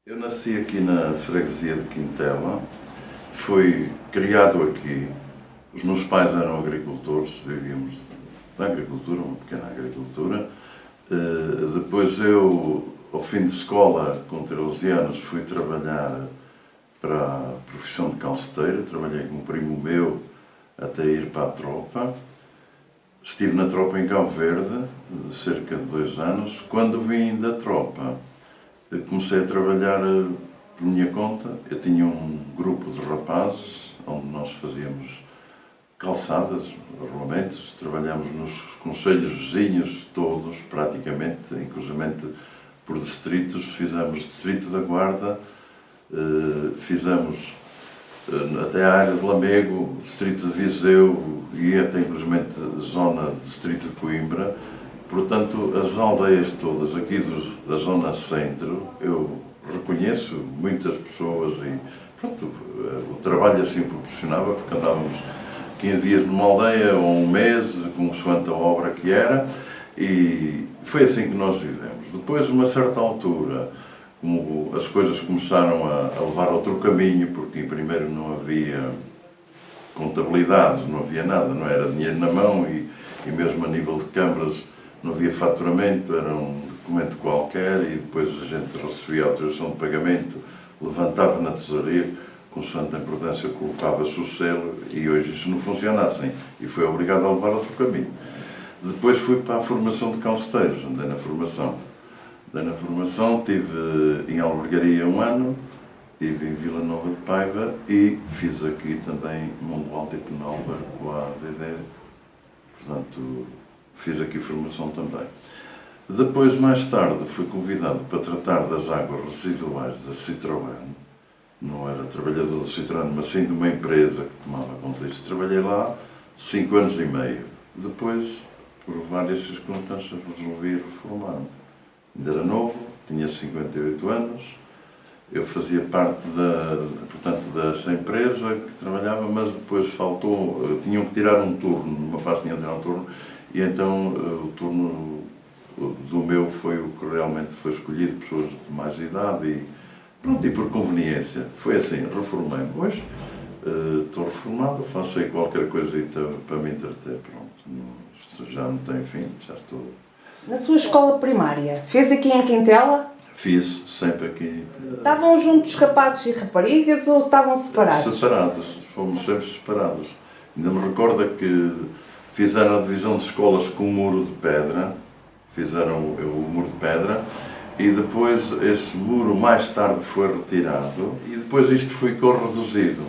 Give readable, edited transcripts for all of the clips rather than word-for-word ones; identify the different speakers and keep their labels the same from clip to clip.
Speaker 1: Eu nasci aqui na freguesia de Quintela, fui criado aqui. Os meus pais eram agricultores, vivíamos na agricultura, uma pequena agricultura. Depois eu, ao fim de escola, com 13 anos, fui trabalhar para a profissão de calceteiro. Trabalhei com um primo meu até ir para a tropa. Estive na tropa em Cabo Verde, cerca de 2 anos. Quando vim da tropa, comecei a trabalhar por minha conta. Eu tinha um grupo de rapazes, onde nós fazíamos calçadas, rolamentos, trabalhámos nos concelhos vizinhos, todos, praticamente, inclusivamente por distritos. Fizemos distrito da Guarda, fizemos até a área de Lamego, distrito de Viseu e até inclusivamente zona distrito de Coimbra. Portanto, as aldeias todas aqui da zona centro, eu reconheço muitas pessoas e pronto, o trabalho assim proporcionava, porque andávamos 15 dias numa aldeia ou um mês, consoante a obra que era, e foi assim que nós vivemos. Depois, a uma certa altura, como as coisas começaram a levar outro caminho, porque primeiro não havia contabilidades, não havia nada, não era dinheiro na mão e mesmo a nível de câmaras não havia faturamento, era um documento qualquer e depois a gente recebia a autorização de pagamento, levantava na tesouraria, consoante a importância colocava-se o selo e hoje isso não funciona assim e foi obrigado a levar outro caminho. Depois fui para a formação de calceteiros, andei na formação. Estive em Albergaria 1 ano, estive em Vila Nova de Paiva e fiz aqui também Mundo Alto e Penalva com a ADD, portanto fiz aqui formação também. Depois, mais tarde, fui convidado para tratar das águas residuais da Citroën. Não era trabalhador da Citroën, mas sim de uma empresa que tomava conta disso. Trabalhei lá 5 anos e meio. Depois, por várias circunstâncias, resolvi reformar-me. Ainda era novo, tinha 58 anos, eu fazia parte dessa empresa que trabalhava, mas depois faltou, tinham que tirar um turno, numa fase tinham que tirar um turno, e então o turno do meu foi o que realmente foi escolhido, pessoas de mais idade, e pronto, e por conveniência. Foi assim, reformei-me. Hoje estou reformado, faço aí qualquer coisita para me entreter, pronto, isto já não tem fim, já estou...
Speaker 2: Na sua escola primária, fez aqui em Quintela?
Speaker 1: Fiz, sempre aqui.
Speaker 2: Estavam juntos rapazes e raparigas ou estavam separados?
Speaker 1: Separados, fomos sempre separados. Ainda me recordo que fizeram a divisão de escolas com o muro de pedra, fizeram o muro de pedra, e depois esse muro mais tarde foi retirado, e depois isto ficou reduzido.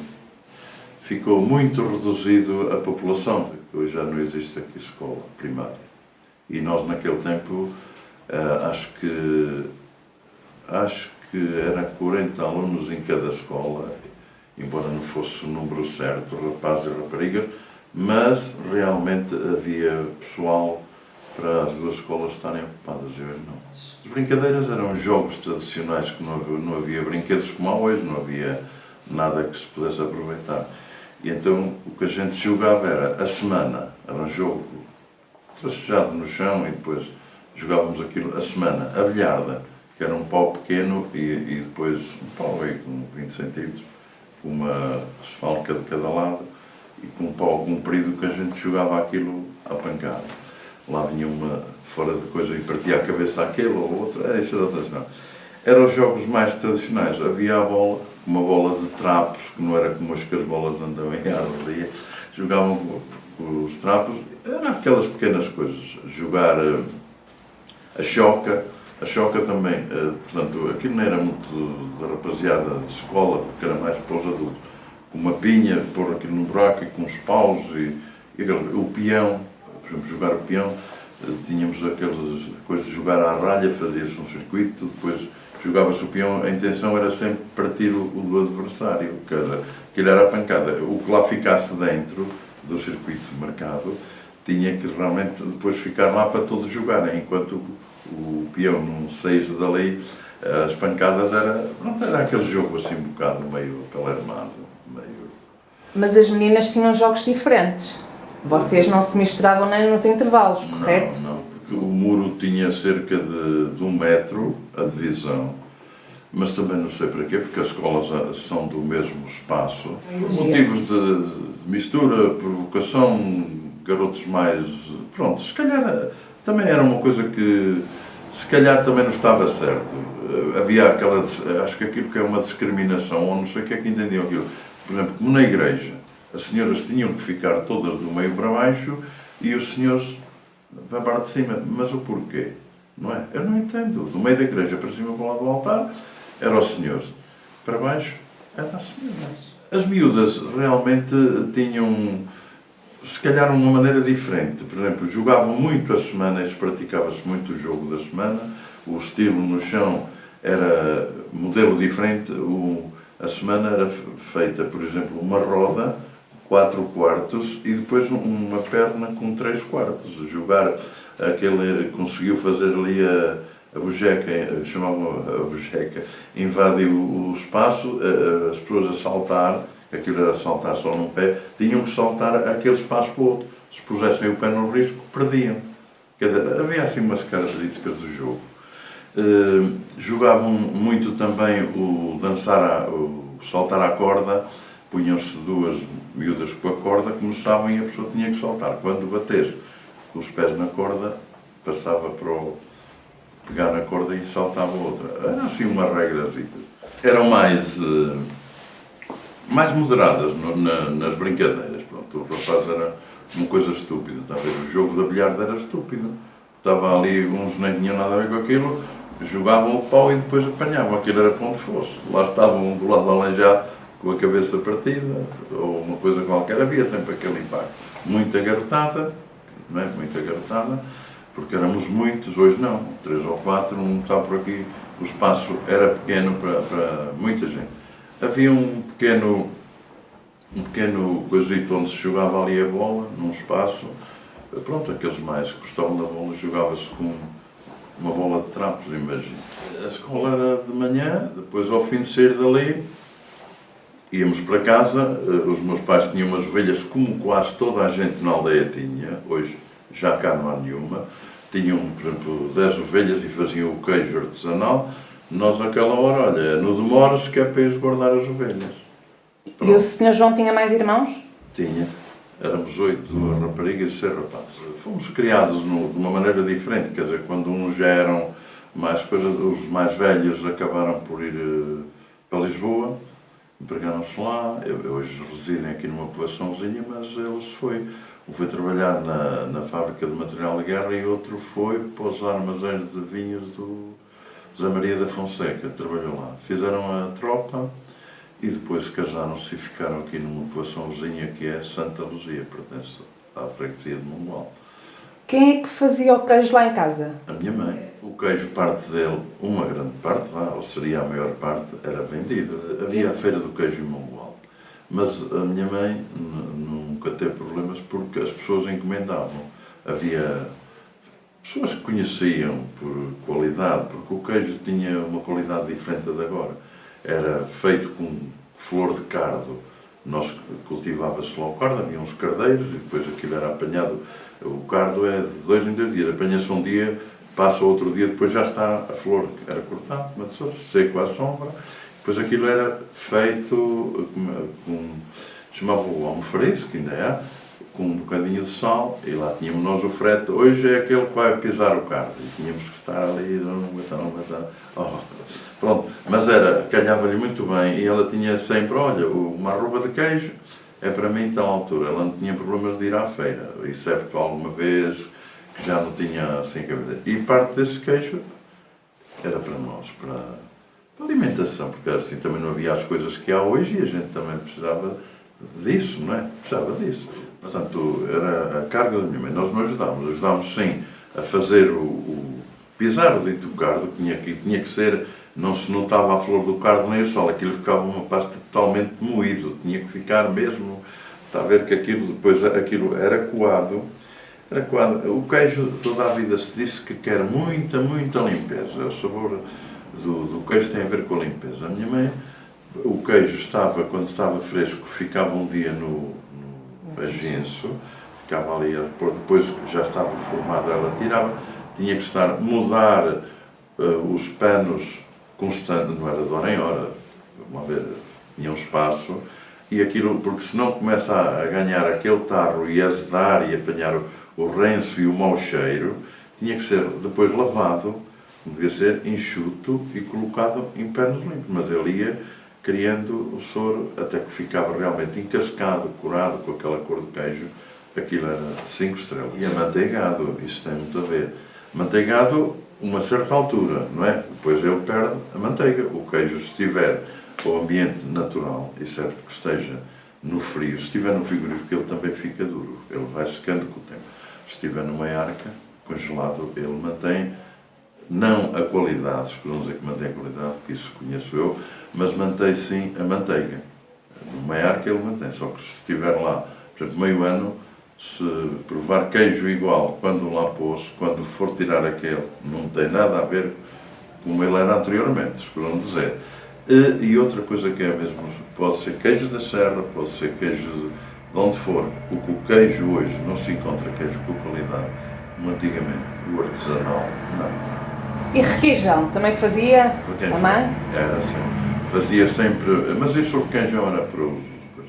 Speaker 1: Ficou muito reduzido a população, porque hoje já não existe aqui escola primária. E nós naquele tempo, acho que era 40 alunos em cada escola, embora não fosse o número certo, rapazes e raparigas, mas realmente havia pessoal para as 2 escolas estarem ocupadas, e hoje não. As brincadeiras eram jogos tradicionais, que não havia brinquedos como há hoje, não havia nada que se pudesse aproveitar. E então o que a gente jogava era, a semana, era um jogo trastejado no chão e depois jogávamos aquilo, a semana, a bilharda, que era um pau pequeno e depois um pau aí com 20 centímetros, com uma falca de cada lado e com um pau comprido que a gente jogava aquilo à pancada. Lá vinha uma fora de coisa e partia a cabeça àquele ou outro, isso era tradicional. Eram os jogos mais tradicionais, havia a bola, uma bola de trapos, que não era como as que as bolas andam em árvore, jogavam com os trapos, eram aquelas pequenas coisas, jogar a choca também, portanto, aquilo não era muito da rapaziada de escola, porque era mais para os adultos, com uma pinha, pôr aquilo num buraco e com os paus e o peão, por exemplo, jogar o peão, tínhamos aquelas coisas de jogar à ralha, fazia-se um circuito, depois jogava-se o peão, a intenção era sempre partir o do adversário, aquilo era a pancada, o que lá ficasse dentro do circuito marcado, tinha que realmente depois ficar lá para todos jogarem, enquanto o peão não saísse dali, as pancadas era aquele jogo assim um bocado meio pelermado, meio...
Speaker 2: Mas as meninas tinham jogos diferentes. Vocês não se misturavam nem nos intervalos, correto?
Speaker 1: Não, porque o muro tinha cerca de 1 metro, a divisão, mas também não sei para quê, porque as escolas são do mesmo espaço. Por motivos de mistura, provocação, garotos mais... Pronto, se calhar também era uma coisa que se calhar também não estava certo. Havia aquela... Acho que aquilo que é uma discriminação, ou não sei o que é que entendiam aquilo. Por exemplo, como na igreja, as senhoras tinham que ficar todas do meio para baixo e os senhores para a parte de cima. Mas o porquê? Não é? Eu não entendo. Do meio da igreja para cima, para o lado do altar, eram os senhores. Para baixo, eram as senhoras. As miúdas realmente tinham, se calhar, uma maneira diferente. Por exemplo, jogavam muito a semana, praticava-se muito o jogo da semana. O estilo no chão era modelo diferente. A semana era feita, por exemplo, uma roda, 4 quartos, e depois uma perna com 3 quartos. Jogar aquele, conseguiu fazer ali a bujeca, chamavam a bujeca, invadiu o espaço, as pessoas a saltar, aquilo era saltar só num pé, tinham que saltar aquele espaço para o outro. Se pusessem o pé no risco, perdiam. Quer dizer, havia assim umas características do jogo. Jogavam muito também o dançar, o saltar à corda, punham-se 2 miúdas com a corda, começavam e a pessoa tinha que saltar. Quando batesse com os pés na corda, passava para pegar na corda e saltava outra. Era assim uma regra. Eram mais moderadas nas brincadeiras. Pronto, o rapaz era uma coisa estúpida. O jogo da bilharda era estúpido. Estava ali, uns nem tinham nada a ver com aquilo, jogavam o pau e depois apanhavam. Aquilo era para onde fosse. Lá estavam um do lado aleijado com a cabeça partida, ou uma coisa qualquer. Havia sempre aquele impacto. Muita garotada, não é? Muita garotada, porque éramos muitos, hoje não. 3 ou 4, não está por aqui. O espaço era pequeno para muita gente. Havia um pequeno coisito onde se jogava ali a bola, num espaço. Pronto, aqueles mais que gostavam da bola, jogava-se com uma bola de trapos, imagino. A escola era de manhã, depois ao fim de sair dali, íamos para casa. Os meus pais tinham umas ovelhas, como quase toda a gente na aldeia tinha, hoje já cá não há nenhuma. Tinham, por exemplo, 10 ovelhas e faziam o queijo artesanal. Nós, àquela hora, olha, no demora-se que é para eles guardar as ovelhas.
Speaker 2: Pronto. E o Sr. João tinha mais irmãos?
Speaker 1: Tinha. Éramos 8 raparigas e 6 rapazes. Fomos criados de uma maneira diferente, quer dizer, quando uns já eram mais coisas, os mais velhos acabaram por ir para Lisboa, empregaram-se lá. Hoje residem aqui numa população vizinha, mas eles um foi trabalhar na fábrica de material de guerra e outro foi para os armazéns de vinhos do Zé Maria da Fonseca, trabalhou lá. Fizeram a tropa e depois casaram-se e ficaram aqui numa população vizinha que é Santa Luzia, pertence à freguesia de Mongual.
Speaker 2: Quem é que fazia o queijo lá em casa?
Speaker 1: A minha mãe. O queijo, parte dele, uma grande parte, ou seria a maior parte, era vendido. Havia a feira do queijo em Mongual. Mas a minha mãe nunca teve problemas porque as pessoas encomendavam. Havia pessoas que conheciam por qualidade, porque o queijo tinha uma qualidade diferente da de agora. Era feito com flor de cardo. Nós cultivava-se lá o cardo, havia uns cardeiros e depois aquilo era apanhado. O cardo é de 2 em 2 dias. Apanha-se um dia, passa outro dia, depois já está a flor. Era cortado, uma tesoura, seco à sombra. Depois aquilo era feito com chamavam o almofariz, que ainda é, com um bocadinho de sal, e lá tínhamos nós o frete. Hoje é aquele que vai pisar o cardo, e tínhamos que estar ali, não aguentar. Pronto, mas calhava-lhe muito bem, e ela tinha sempre, olha, uma arroba de queijo é para mim tal altura. Ela não tinha problemas de ir à feira, excepto alguma vez que já não tinha assim cabida. E parte desse queijo era para nós, para alimentação, porque assim também não havia as coisas que há hoje e a gente também precisava disso, não é? Precisava disso. Portanto, era a carga da minha mãe. Nós não ajudámos sim a fazer pisar o dito cardo, que tinha que ser, não se notava a flor do cardo nem o sol, aquilo ficava uma pasta totalmente moído, tinha que ficar mesmo, está a ver que aquilo era coado. O queijo, toda a vida se disse que quer muita, muita limpeza. O sabor do queijo tem a ver com a limpeza. A minha mãe, o queijo quando estava fresco, ficava um dia no agenço, ficava ali, depois que já estava formado, ela tirava, tinha que mudar os panos constante, não era de hora em hora, vamos ver, tinha um espaço, e aquilo, porque senão começa a ganhar aquele tarro e a azedar e apanhar o renço e o mau cheiro, tinha que ser depois lavado, devia ser enxuto e colocado em panos limpos, mas ele ia criando o soro até que ficava realmente encascado, curado, com aquela cor de queijo. Aquilo era 5 estrelas. E amanteigado, isso tem muito a ver. Manteigado, uma certa altura, não é? Depois ele perde a manteiga. O queijo, se estiver ao ambiente natural, e certo que esteja no frio, se estiver no frigorífico, ele também fica duro. Ele vai secando com o tempo. Se estiver numa arca, congelado, ele mantém, não a qualidade, se podemos dizer que mantém a qualidade, que isso conheço eu, mas mantém sim a manteiga. Numa arca ele mantém, só que se estiver lá, por exemplo, meio ano, se provar queijo igual, quando lá pôs, quando for tirar aquele, não tem nada a ver como ele era anteriormente, se podemos dizer. E outra coisa que é mesmo, pode ser queijo da serra, pode ser queijo de onde for, o queijo hoje não se encontra queijo com qualidade, como antigamente, o artesanal, não.
Speaker 2: E requeijão, também fazia a mãe?
Speaker 1: Era assim, fazia sempre, mas isso o requeijão era para uso,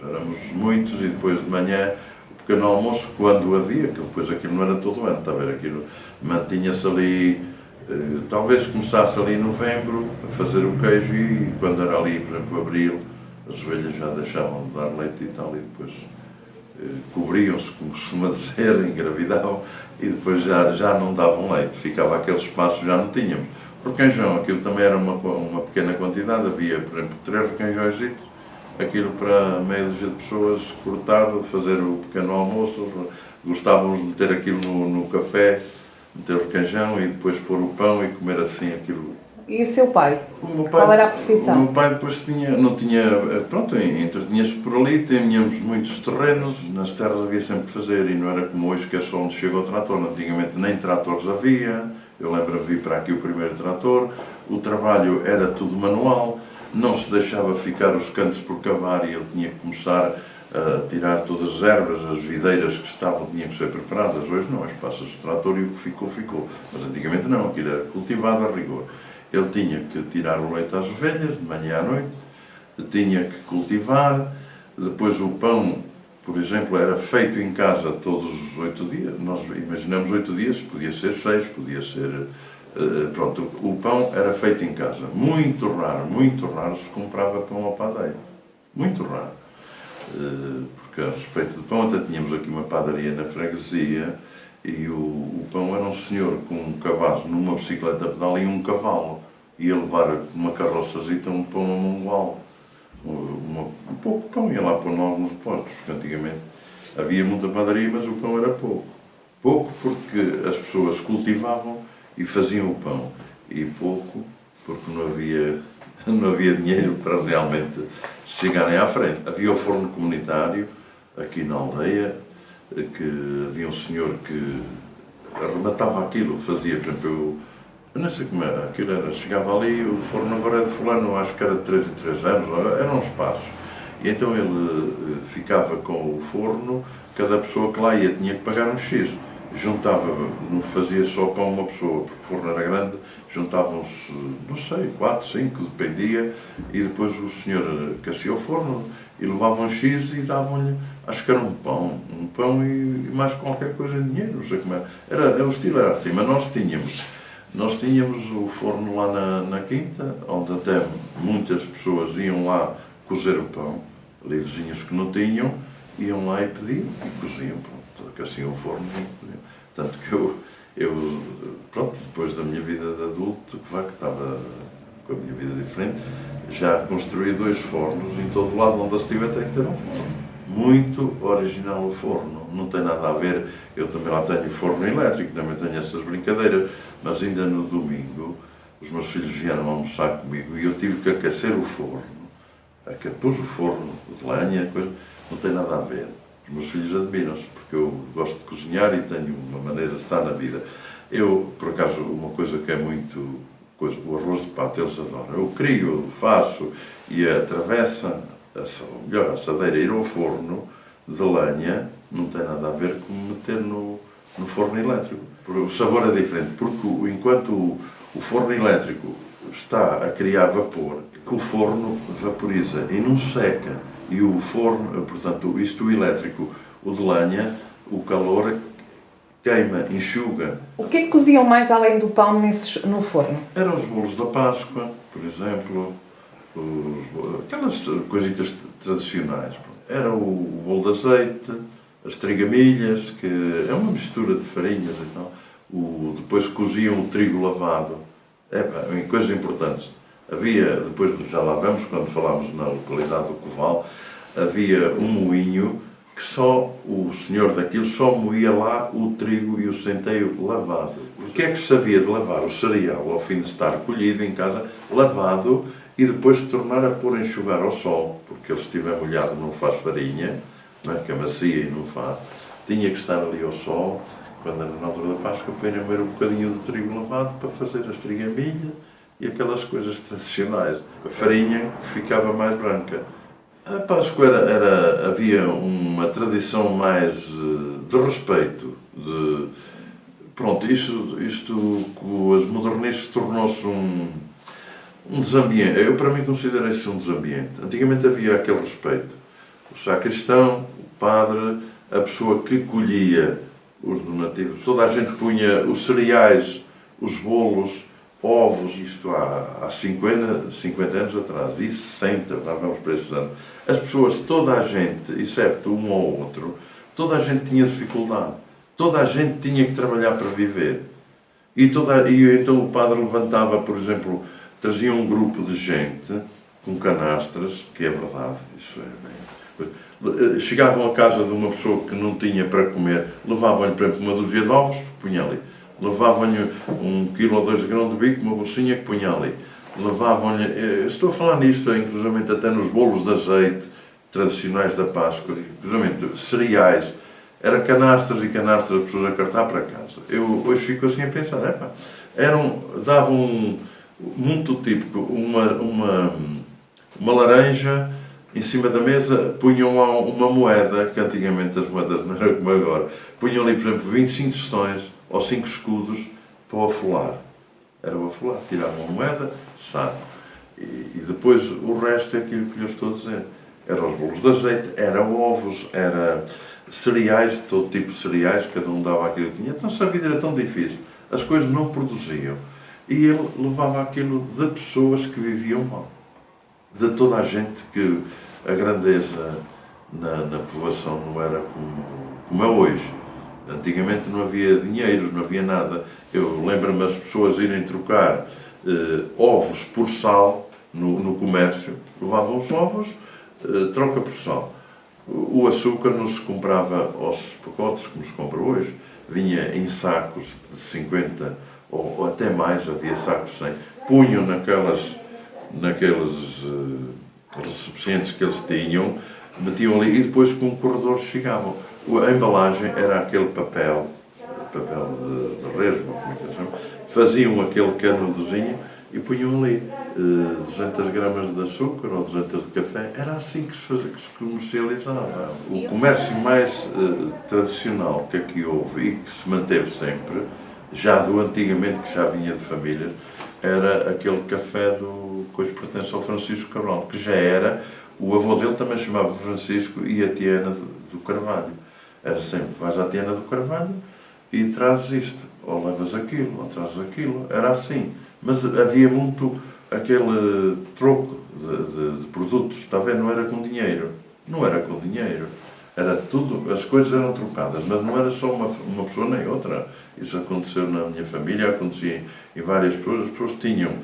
Speaker 1: éramos muitos e depois de manhã, o pequeno almoço, quando havia, que depois aquilo não era todo ano, está a ver, aquilo mantinha-se ali, talvez começasse ali em novembro a fazer o queijo e quando era ali, por exemplo, abril, as ovelhas já deixavam de dar leite e tal, e depois cobriam-se, como se costuma dizer, engravidavam e depois já não davam leite, ficava aquele espaço, já não tínhamos. O requeijão, aquilo também era uma pequena quantidade, havia, por exemplo, 3 requeijões, aquilo para meia dúzia de pessoas, cortado, fazer o pequeno almoço, gostávamos de meter aquilo no café, meter o requeijão e depois pôr o pão e comer assim aquilo.
Speaker 2: E o seu pai?
Speaker 1: O meu pai,
Speaker 2: qual era a profissão?
Speaker 1: O meu pai depois não tinha, pronto, entretinha-se por ali, tínhamos muitos terrenos, nas terras havia sempre que fazer, e não era como hoje que é só onde chega o trator, antigamente nem tratores havia, eu lembro de vir para aqui o primeiro trator, o trabalho era tudo manual, não se deixava ficar os cantos por cavar e ele tinha que começar a tirar todas as ervas, as videiras que estavam, tinham que ser preparadas. Hoje não, hoje passa-se o trator e o que ficou, ficou. Mas antigamente não, aquilo era cultivado a rigor. Ele tinha que tirar o leite às ovelhas, de manhã à noite, tinha que cultivar, depois o pão, por exemplo, era feito em casa todos os 8 dias. Nós imaginamos 8 dias, podia ser 6, podia ser... Pronto, o pão era feito em casa. Muito raro se comprava pão ao padeiro. Muito raro. Porque a respeito do pão, até tínhamos aqui uma padaria na freguesia e o pão era um senhor com um cavalo numa bicicleta a pedal e um cavalo. Ia levar uma carroçazita um pão a Mongual. Um pouco pão, ia lá pôr em alguns potes, porque antigamente havia muita padaria, mas o pão era pouco. Pouco porque as pessoas cultivavam e faziam o pão, e pouco porque não havia dinheiro para realmente chegarem à frente. Havia o forno comunitário aqui na aldeia, que havia um senhor que arrematava aquilo, fazia, por exemplo, eu não sei como é, aquilo era, chegava ali, o forno agora é de fulano, acho que era de 3 em 3 anos, era um espaço. E então ele ficava com o forno, cada pessoa que lá ia tinha que pagar um X. Juntava, não fazia só para uma pessoa, porque o forno era grande, juntavam-se, não sei, 4, 5, dependia, e depois o senhor aquecia o forno e levavam um X e davam-lhe, acho que era um pão e mais qualquer coisa em dinheiro, não sei como era. O estilo era assim, mas nós tínhamos o forno lá na quinta, onde até muitas pessoas iam lá cozer o pão, ali vizinhos que não tinham, iam lá e pediam e coziam, pronto, aqueciam o forno e pediam. Tanto que eu, pronto, depois da minha vida de adulto, que estava com a minha vida diferente, já construí 2 fornos, em todo lado onde eu estiver tem que ter um forno. Muito original o forno, não tem nada a ver, eu também lá tenho forno elétrico, também tenho essas brincadeiras, mas ainda no domingo os meus filhos vieram almoçar comigo e eu tive que aquecer o forno, pus o forno de lenha, coisa, não tem nada a ver. Os meus filhos admiram-se, porque eu gosto de cozinhar e tenho uma maneira de estar na vida. Eu, por acaso, uma coisa que é muito... o arroz de pato eles adoram. Eu crio, faço e a travessa, ou melhor, a assadeira, ir ao forno de lenha, não tem nada a ver com meter no forno elétrico. O sabor é diferente, porque enquanto o forno elétrico, está a criar vapor que o forno vaporiza e não seca. E o forno, portanto, isto o elétrico, o de lenha, o calor queima, enxuga.
Speaker 2: O que é que coziam mais além do pão no forno?
Speaker 1: Eram os bolos da Páscoa, por exemplo, aquelas coisitas tradicionais. Era o bolo de azeite, as trigamilhas, que é uma mistura de farinhas e tal. Depois coziam o trigo lavado. Coisas importantes. Havia, depois já lá vamos, quando falámos na localidade do Coval, havia um moinho que só o senhor daquilo só moía lá o trigo e o centeio lavado. O que é que se sabia de lavar o cereal ao fim de estar colhido em casa, lavado, e depois tornar a pôr a enxugar ao sol, porque ele, se estiver molhado, não faz farinha, não é? Que é macia e não faz. Tinha que estar ali ao sol, quando era na altura da Páscoa, para ir a moer um bocadinho de trigo lavado para fazer as trigamilhas e aquelas coisas tradicionais. A farinha ficava mais branca. A Páscoa havia uma tradição mais de respeito. Pronto, isto com as modernistas tornou-se um desambiente. Eu, para mim, considero isto um desambiente. Antigamente havia aquele respeito. O sacristão, o padre, a pessoa que colhia os donativos. Toda a gente punha os cereais, os bolos, ovos, isto há 50 anos atrás, e 60, nós vamos para esses anos. As pessoas, toda a gente, excepto um ou outro, toda a gente tinha dificuldade. Toda a gente tinha que trabalhar para viver. E então o padre levantava, por exemplo, trazia um grupo de gente com canastras, que é verdade, isso é bem. Chegavam à casa de uma pessoa que não tinha para comer, levavam-lhe, por exemplo, uma dúzia de ovos, punha ali. Levavam-lhe 1 quilo ou 2 de grão de bico, uma bolsinha que punha ali. Levavam-lhe, estou a falar nisto, inclusive até nos bolos de azeite tradicionais da Páscoa, inclusive cereais, era canastras e canastras de pessoas a cartar para casa. Eu hoje fico assim a pensar, davam muito típico, uma laranja em cima da mesa, punham lá uma moeda, que antigamente as moedas não eram como agora, punham ali, por exemplo, 25 tostões ou 5 escudos para o afolar. Era o afolar, tiravam a moeda, sabe? E depois o resto é aquilo que lhe estou a dizer. Eram os bolos de azeite, eram ovos, era cereais, de todo tipo de cereais, cada um dava aquilo que tinha. Então, se a vida era tão difícil, as coisas não produziam. E ele levava aquilo de pessoas que viviam mal. De toda a gente, que a grandeza na povoação não era como é hoje. Antigamente não havia dinheiro, não havia nada. Eu lembro-me as pessoas irem trocar ovos por sal no comércio. Levavam os ovos, troca por sal. O açúcar não se comprava aos pacotes, como se compra hoje. Vinha em sacos de 50 ou até mais, havia sacos de 100. Punham naqueles recipientes que eles tinham, metiam ali e depois com o corredor chegavam. A embalagem era aquele papel de resma, como é que se chama, faziam aquele canudozinho e punham ali 200 gramas de açúcar ou 200 de café. Era assim que se comercializava. O comércio mais tradicional que aqui houve e que se manteve sempre, já do antigamente, que já vinha de famílias, era aquele café que hoje pertence ao Francisco Cabral, que já era, o avô dele também chamava Francisco e a Tiana do Carvalho. Era sempre, vais à Tiana do Carvalho e trazes isto, ou levas aquilo, ou trazes aquilo, era assim. Mas havia muito aquele troco de produtos, está a ver? Não era com dinheiro. Não era com dinheiro. Era tudo, as coisas eram trocadas, mas não era só uma pessoa nem outra. Isso aconteceu na minha família, acontecia em várias pessoas. As pessoas tinham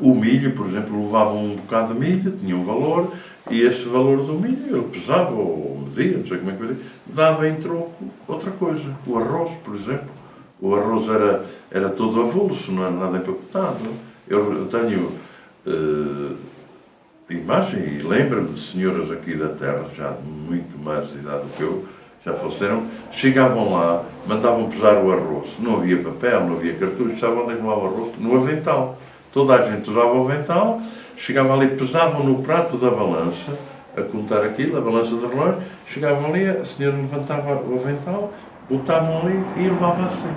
Speaker 1: o milho, por exemplo, levavam um bocado de milho, tinha um valor, e esse valor do milho, ele pesava ou media, não sei como é que eu dizer, dava em troco outra coisa. O arroz, por exemplo. O arroz era todo avulso, não era nada empacotado. Eu tenho imagem e lembro-me de senhoras aqui da terra, já de muito mais de idade do que eu, já faleceram, chegavam lá, mandavam pesar o arroz. Não havia papel, não havia cartuchos, sabe onde é que levava o arroz? No avental. Toda a gente usava o avental, chegavam ali, pesavam no prato da balança, a contar aquilo, a balança do relógio, chegavam ali, a senhora levantava o avental, botavam ali e levava assim.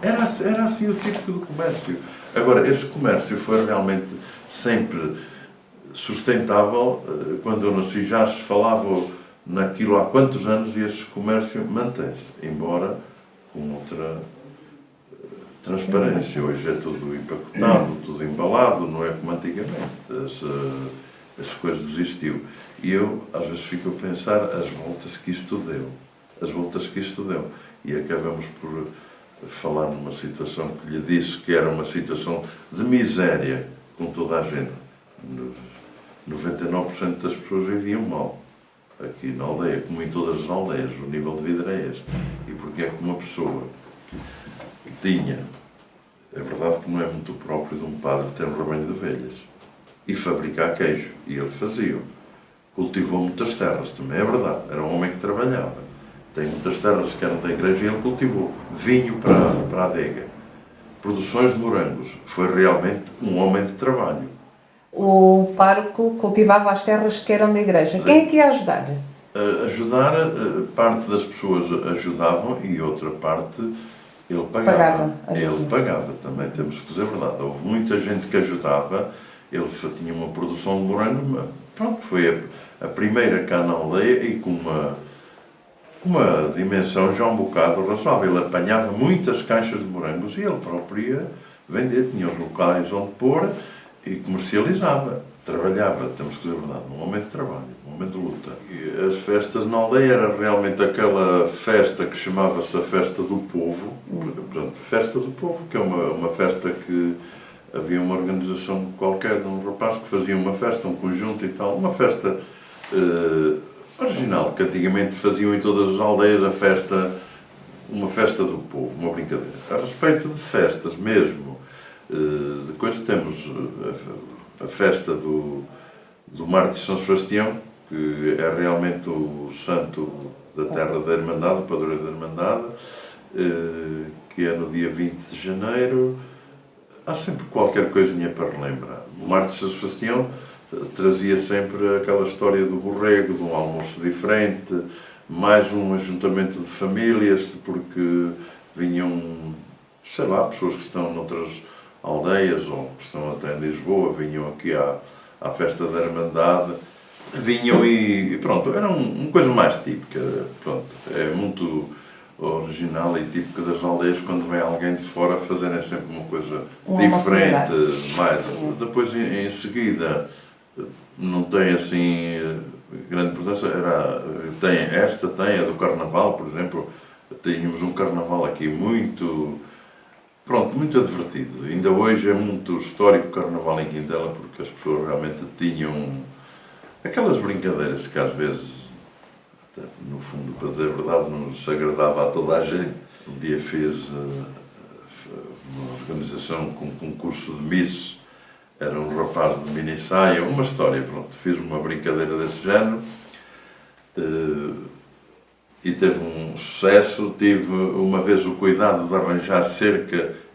Speaker 1: Era assim o típico do comércio. Agora, esse comércio foi realmente sempre sustentável. Quando eu nasci já se falava naquilo há quantos anos e esse comércio mantém-se, embora com outra transparência. Hoje é tudo empacotado, tudo embalado, não é como antigamente. Essa coisa desistiu. E eu, às vezes, fico a pensar as voltas que isto deu. As voltas que isto deu. E acabamos por falar numa situação que lhe disse que era uma situação de miséria com toda a gente. 99% das pessoas viviam mal. Aqui na aldeia, como em todas as aldeias, o nível de vida era este. E porque é que uma pessoa que tinha, é verdade que não é muito próprio de um padre ter um rebanho de ovelhas e fabricar queijo, e ele fazia. Cultivou muitas terras, também é verdade, era um homem que trabalhava. Tem muitas terras que eram da igreja e ele cultivou vinho para a adega. Produções de morangos, foi realmente um homem de trabalho.
Speaker 2: O pároco cultivava as terras que eram da igreja. Quem é que ia ajudar?
Speaker 1: Ajudar, parte das pessoas ajudavam e outra parte ele pagava. Ele pagava, também temos que dizer a verdade. Houve muita gente que ajudava, ele tinha uma produção de morango, mas pronto, foi a primeira cá na aldeia e com uma dimensão já um bocado razoável. Ele apanhava muitas caixas de morangos e ele próprio ia vender, tinha os locais onde pôr e comercializava, trabalhava, temos que dizer a verdade, um homem de trabalho, um homem de luta. E as festas na aldeia era realmente aquela festa que chamava-se a Festa do Povo, portanto, Festa do Povo, que é uma festa que havia uma organização qualquer de um rapaz que fazia uma festa, um conjunto e tal, uma festa original, que antigamente faziam em todas as aldeias uma festa do povo, uma brincadeira. A respeito de festas mesmo, depois temos a festa do Mártir de São Sebastião, que é realmente o santo da terra da Irmandade, o padroeiro da Irmandade, que é no dia 20 de janeiro. Há sempre qualquer coisinha para relembrar. O Mártir de São Sebastião trazia sempre aquela história do borrego, de um almoço diferente, mais um ajuntamento de famílias, porque vinham, sei lá, pessoas que estão noutras aldeias ou que estão até em Lisboa, vinham aqui à festa da Irmandade, vinham e pronto, era uma coisa mais típica, pronto, é muito original e típica das aldeias quando vem alguém de fora fazerem sempre uma coisa diferente, mais. Depois, em seguida, não tem assim grande importância, tem a do Carnaval, por exemplo, tínhamos um Carnaval aqui muito divertido. Ainda hoje é muito histórico o Carnaval em Quintela, porque as pessoas realmente tinham aquelas brincadeiras que às vezes, até, no fundo, para dizer a verdade, não se agradava a toda a gente. Um dia fiz uma organização com um concurso de Miss, era um rapaz de mini saia, uma história, pronto, fiz uma brincadeira desse género e teve um sucesso. Tive uma vez o cuidado de arranjar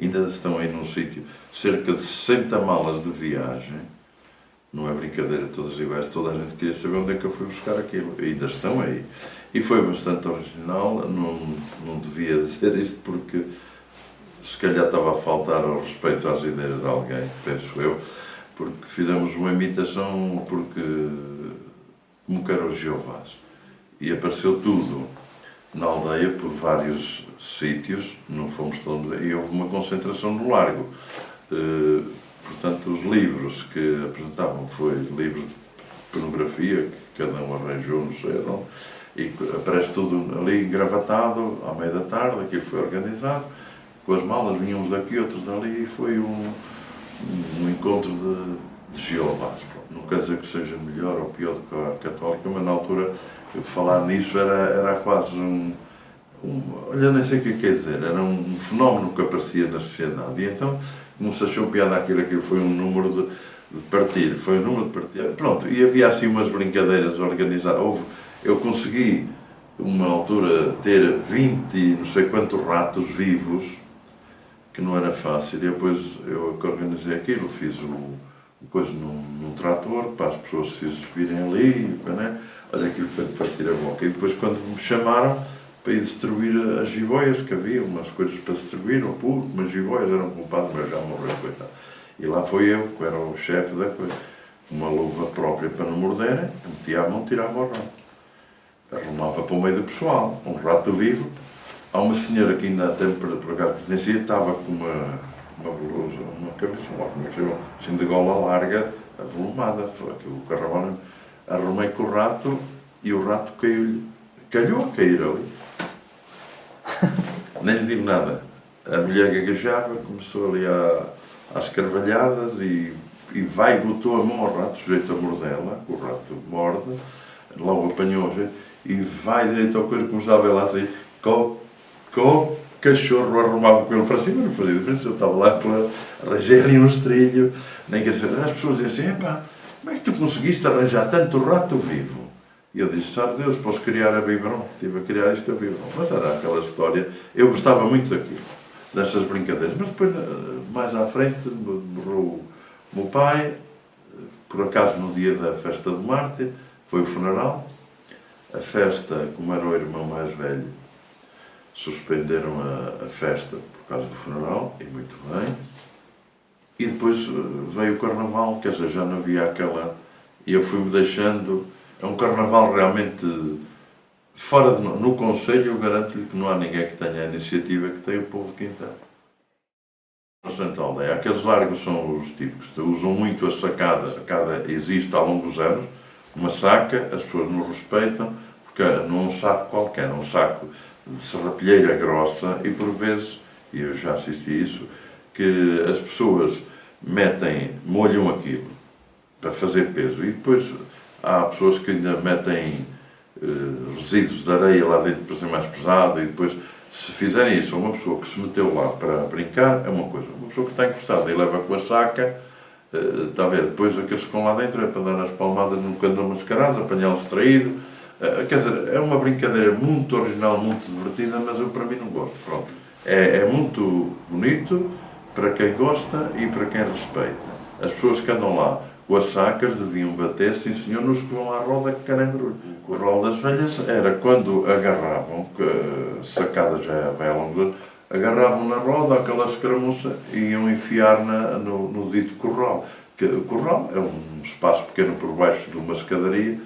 Speaker 1: ainda estão aí num sítio, cerca de 60 malas de viagem. Não é brincadeira, todas iguais, toda a gente queria saber onde é que eu fui buscar aquilo, e ainda estão aí. E foi bastante original, não devia dizer isto porque se calhar estava a faltar ao respeito às ideias de alguém, penso eu, porque fizemos uma imitação como que era o Jeovás. E apareceu tudo na aldeia por vários sítios, não fomos todos, e houve uma concentração no largo. Portanto, os livros que apresentavam foi livros de pornografia, que cada um arranjou, não sei onde, e aparece tudo ali engravatado, à meia da tarde, aquilo foi organizado, com as malas, vinham uns daqui, outros dali, e foi um encontro de Jeovás. Não quer dizer que seja melhor ou pior do que a católica, mas na altura, falar nisso era quase olha, nem sei o que quer dizer, era um fenómeno que aparecia na sociedade. E então, não se achou piada aquilo foi um número de partilha, foi um número de partilha. Pronto, e havia assim umas brincadeiras organizadas. Eu consegui, uma altura, ter 20 não sei quantos ratos vivos, que não era fácil, e depois eu que organizei aquilo, fiz coisa num trator, para as pessoas se exibirem ali, né? Olha, aquilo foi de partir a boca. E depois, quando me chamaram, para ir distribuir as jiboias que havia, umas coisas para distribuir, umas jiboias, era um culpado, mas já morreu, coitado. E lá foi eu, que era o chefe da coisa, uma luva própria para não morderem, metia a mão, tirava o rato. Arrumava para o meio do pessoal, um rato vivo. Há uma senhora que ainda há tempo por acaso conhecia, estava com uma blusa, uma camisa, assim de gola larga, avolumada. Foi aquilo, o carnaval. Arrumei com o rato e o rato calhou a cair ali. Nem lhe digo nada. A mulher gaguejava, começou ali às carvalhadas e botou a mão ao rato, sujeito a mordê-la, o rato morde, logo apanhou e vai direito ao coisa, começava lá a sair, com o cachorro arrumava com ele para cima, não fazia diferença, eu estava lá, arranjei ali um estrilho, nem que as pessoas diziam assim, epá, como é que tu conseguiste arranjar tanto rato vivo? E eu disse, sabe Deus, posso criar a biberon, estive a criar isto a biberon, mas era aquela história, eu gostava muito daquilo, dessas brincadeiras, mas depois, mais à frente, morreu o meu pai, por acaso no dia da festa do Mártir, foi o funeral, a festa, como era o irmão mais velho, suspenderam a festa por causa do funeral, e muito bem, e depois veio o carnaval, quer dizer, já não havia aquela, e eu fui-me deixando, é um carnaval realmente fora no concelho, eu garanto-lhe que não há ninguém que tenha a iniciativa que tem o povo de Quintão. No Santa Aldeia, aqueles largos são os típicos, usam muito a sacada existe há longos anos, uma saca, as pessoas não respeitam, porque não é um saco qualquer, é um saco de serrapilheira grossa e por vezes, e eu já assisti a isso, que as pessoas molham aquilo para fazer peso e depois há pessoas que ainda metem resíduos de areia lá dentro para ser mais pesado e depois, se fizerem isso a uma pessoa que se meteu lá para brincar, é uma coisa. Uma pessoa que está encostada e leva com a saca, está a ver, depois aqueles que estão lá dentro é para dar as palmadas no canto mascarado, apanhá-lo distraído. Quer dizer, é uma brincadeira muito original, muito divertida, mas eu para mim não gosto. Pronto. É muito bonito para quem gosta e para quem respeita. As pessoas que andam lá com as sacas deviam bater, sim senhor, nos que vão à roda que querem barulho. O rol das velhas era quando agarravam, que a sacada já vai ao longo do agarravam na roda aquela escaramuça e iam enfiar no dito corral. O corral é um espaço pequeno por baixo de uma escadaria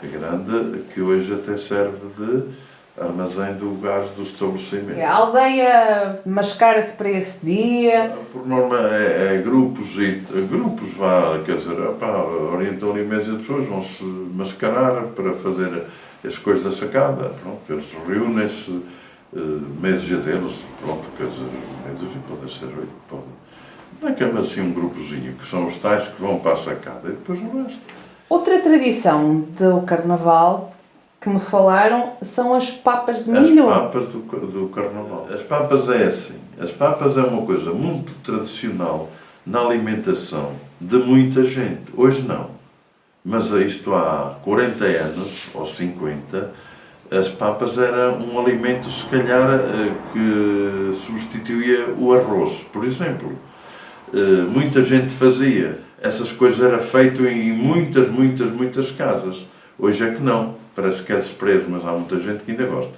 Speaker 1: grande que hoje até serve de armazém do gás do estabelecimento.
Speaker 2: A aldeia mascara-se para esse dia?
Speaker 1: Por norma grupos, quer dizer, orientam ali imensas pessoas, vão-se mascarar para fazer as coisas da sacada, pronto, eles reúnem-se, meses deles, pronto, quer dizer, meses podem ser 8, não é que é assim um grupozinho, que são os tais que vão para a sacada e depois o resto.
Speaker 2: Outra tradição do Carnaval que me falaram são as papas de milho.
Speaker 1: As papas do Carnaval. As papas é assim. As papas é uma coisa muito tradicional na alimentação de muita gente. Hoje não. Mas isto há 40 anos, ou 50, as papas eram um alimento, se calhar, que substituía o arroz, por exemplo. Muita gente fazia. Essas coisas eram feitas em muitas casas. Hoje é que não. Parece que é desprezo, mas há muita gente que ainda gosta.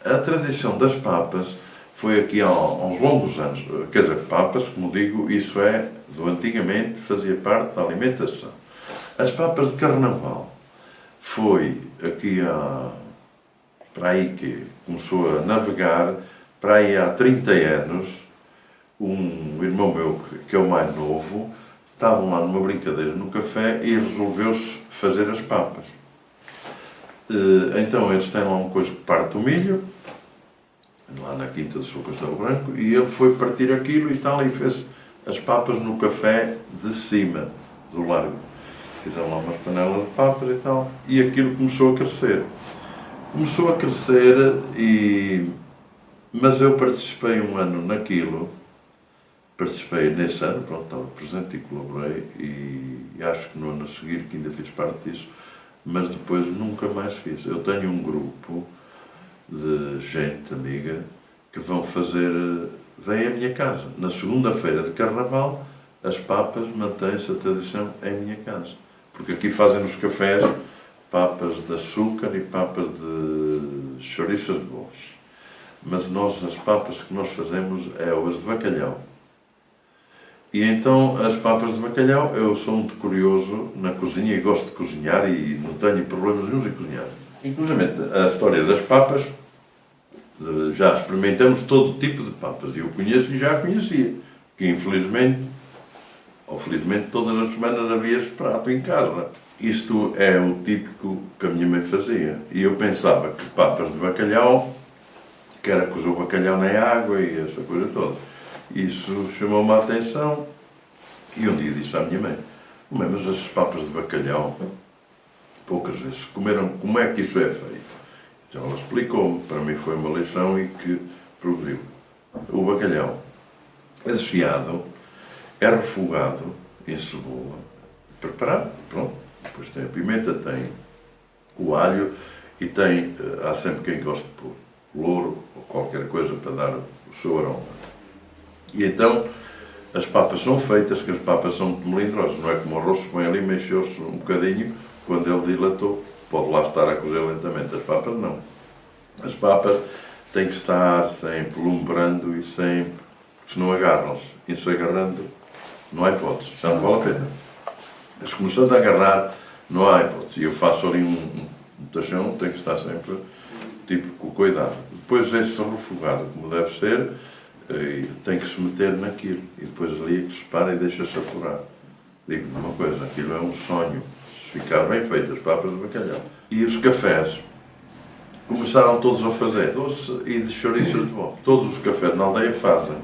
Speaker 1: A tradição das papas foi aqui há uns longos anos. Quer dizer, papas, como digo, isso é, do antigamente, fazia parte da alimentação. As papas de Carnaval foi aqui para aí que começou a navegar, para aí há 30 anos, um irmão meu, que é o mais novo, estavam lá numa brincadeira no café e resolveu-se fazer as papas. Então eles têm lá uma coisa que parte o milho, lá na Quinta do São Castelo Branco, e ele foi partir aquilo e tal, e fez as papas no café de cima do largo. Fizeram lá umas panelas de papas e tal, e aquilo começou a crescer. Mas eu participei um ano naquilo, nesse ano, pronto, estava presente e colaborei, e acho que no ano a seguir que ainda fiz parte disso, mas depois nunca mais fiz. Eu tenho um grupo de gente amiga que vem à minha casa. Na segunda-feira de Carnaval, as papas mantém-se a tradição em minha casa. Porque aqui fazem nos cafés papas de açúcar e papas de chouriças de bolos. Mas as papas que nós fazemos é as de bacalhau. E então, as papas de bacalhau, eu sou muito curioso na cozinha e gosto de cozinhar e não tenho problemas nenhum em cozinhar. Inclusive, a história das papas, já experimentamos todo tipo de papas. Eu conheço e já conhecia. Que infelizmente, ou felizmente, todas as semanas havia este prato em casa. Isto é o típico que a minha mãe fazia. E eu pensava que papas de bacalhau, que era cozer o bacalhau na água e essa coisa toda. Isso chamou-me a atenção e um dia disse à minha mãe: mãe, mas as papas de bacalhau, poucas vezes comeram, como é que isso é feito? Então ela explicou-me, para mim foi uma lição e que progrediu. O bacalhau é desfiado, é refogado em cebola, preparado, pronto. Depois tem a pimenta, tem o alho e tem, há sempre quem goste de pôr louro ou qualquer coisa para dar o seu aroma. E então, as papas são feitas, que as papas são muito melindrosas, não é como o arroz se põe ali, mexeu-se um bocadinho, quando ele dilatou, pode lá estar a cozer lentamente. As papas não. As papas têm que estar sempre lumbrando e sempre, se não agarram-se, e se agarrando, não há hipótese, já não vale a pena. Mas começando a agarrar, não há hipótese. E eu faço ali um tachão, tem que estar sempre, tipo, com cuidado. Depois esse refogado, como deve ser, tem que se meter naquilo e depois ali é que se para e deixa-se apurar. Digo-me uma coisa, aquilo é um sonho, se ficar bem feito, as papas de bacalhau. E os cafés começaram todos a fazer doce e de chouriças de bolo. Todos os cafés na aldeia fazem,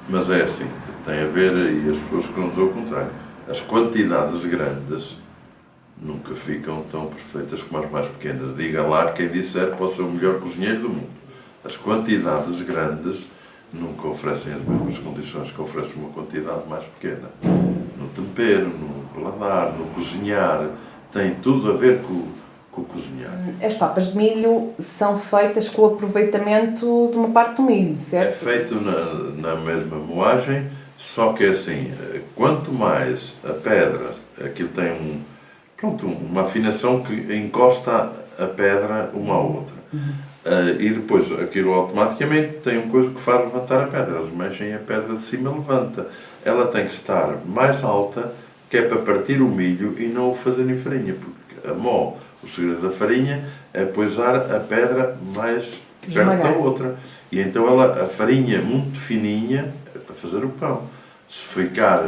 Speaker 1: mas é assim, tem a ver, e as pessoas que não dizem o contrário, as quantidades grandes nunca ficam tão perfeitas como as mais pequenas. Diga lá quem disser pode ser o melhor cozinheiro do mundo. As quantidades grandes nunca oferecem as mesmas condições que oferecem uma quantidade mais pequena. No tempero, no paladar, no cozinhar, tem tudo a ver com o cozinhar.
Speaker 2: As papas de milho são feitas com o aproveitamento de uma parte do milho, certo?
Speaker 1: É feito na mesma moagem, só que é assim, quanto mais a pedra, aquilo tem uma afinação que encosta a pedra uma à outra. E depois aquilo automaticamente tem uma coisa que faz levantar a pedra. Eles mexem a pedra de cima, levanta. Ela tem que estar mais alta, que é para partir o milho e não o fazer em farinha, porque o segredo da farinha é pousar a pedra mais perto da outra. E então a farinha muito fininha é para fazer o pão. Se ficar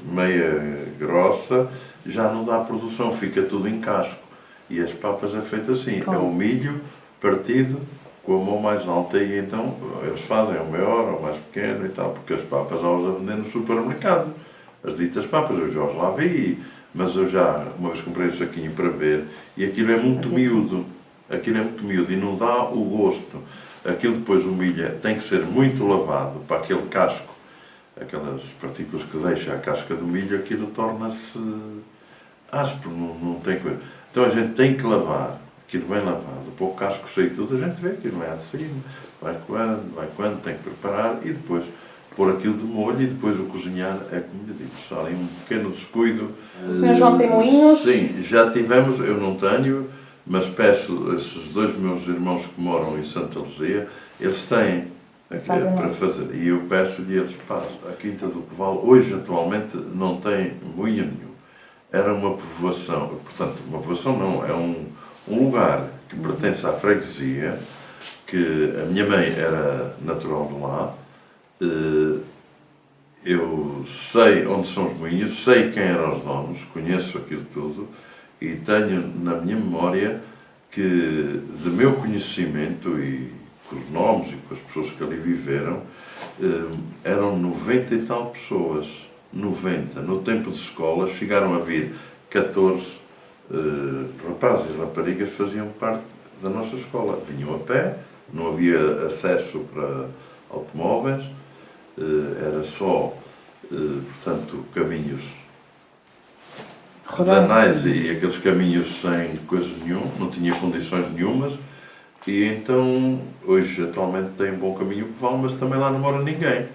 Speaker 1: meia grossa, já não dá produção, fica tudo em casco. E as papas é feito assim, é o milho partido com a mão mais alta e então eles fazem o maior ou mais pequeno e tal, porque as papas elas a vender no supermercado. As ditas papas, eu já os lá vi, mas eu já uma vez comprei um saquinho para ver e aquilo é muito miúdo. Aquilo é muito miúdo e não dá o gosto. Aquilo depois o milho tem que ser muito lavado para aquele casco, aquelas partículas que deixa a casca do milho, aquilo torna-se áspero, não tem coisa. Então a gente tem que lavar aquilo bem lavado, para o casco cheio e tudo, a gente vê que não é de cima, vai quando, tem que preparar e depois pôr aquilo de molho e depois o cozinhar é como lhe digo, só ali um pequeno descuido.
Speaker 2: O Sr. João tem moinhos?
Speaker 1: Sim, já tivemos, eu não tenho, mas peço a esses dois meus irmãos que moram em Santa Luzia, eles têm para fazer, e eu peço-lhe, eles passam. A Quinta do Coval, hoje atualmente não tem moinho nenhum. Era uma povoação, portanto, uma povoação não, é um lugar que pertence à freguesia, que a minha mãe era natural de lá, eu sei onde são os moinhos, sei quem eram os donos, conheço aquilo tudo e tenho na minha memória que, de meu conhecimento e com os nomes e com as pessoas que ali viveram, eram 90 e tal pessoas, 90. No tempo de escola chegaram a vir 14 rapazes e raparigas que faziam parte da nossa escola. Vinham a pé, não havia acesso para automóveis, era só, portanto, caminhos pedonais e aqueles caminhos sem coisa nenhuma, não tinha condições nenhumas, e então, hoje, atualmente, tem um bom caminho que vão, mas também lá não mora ninguém.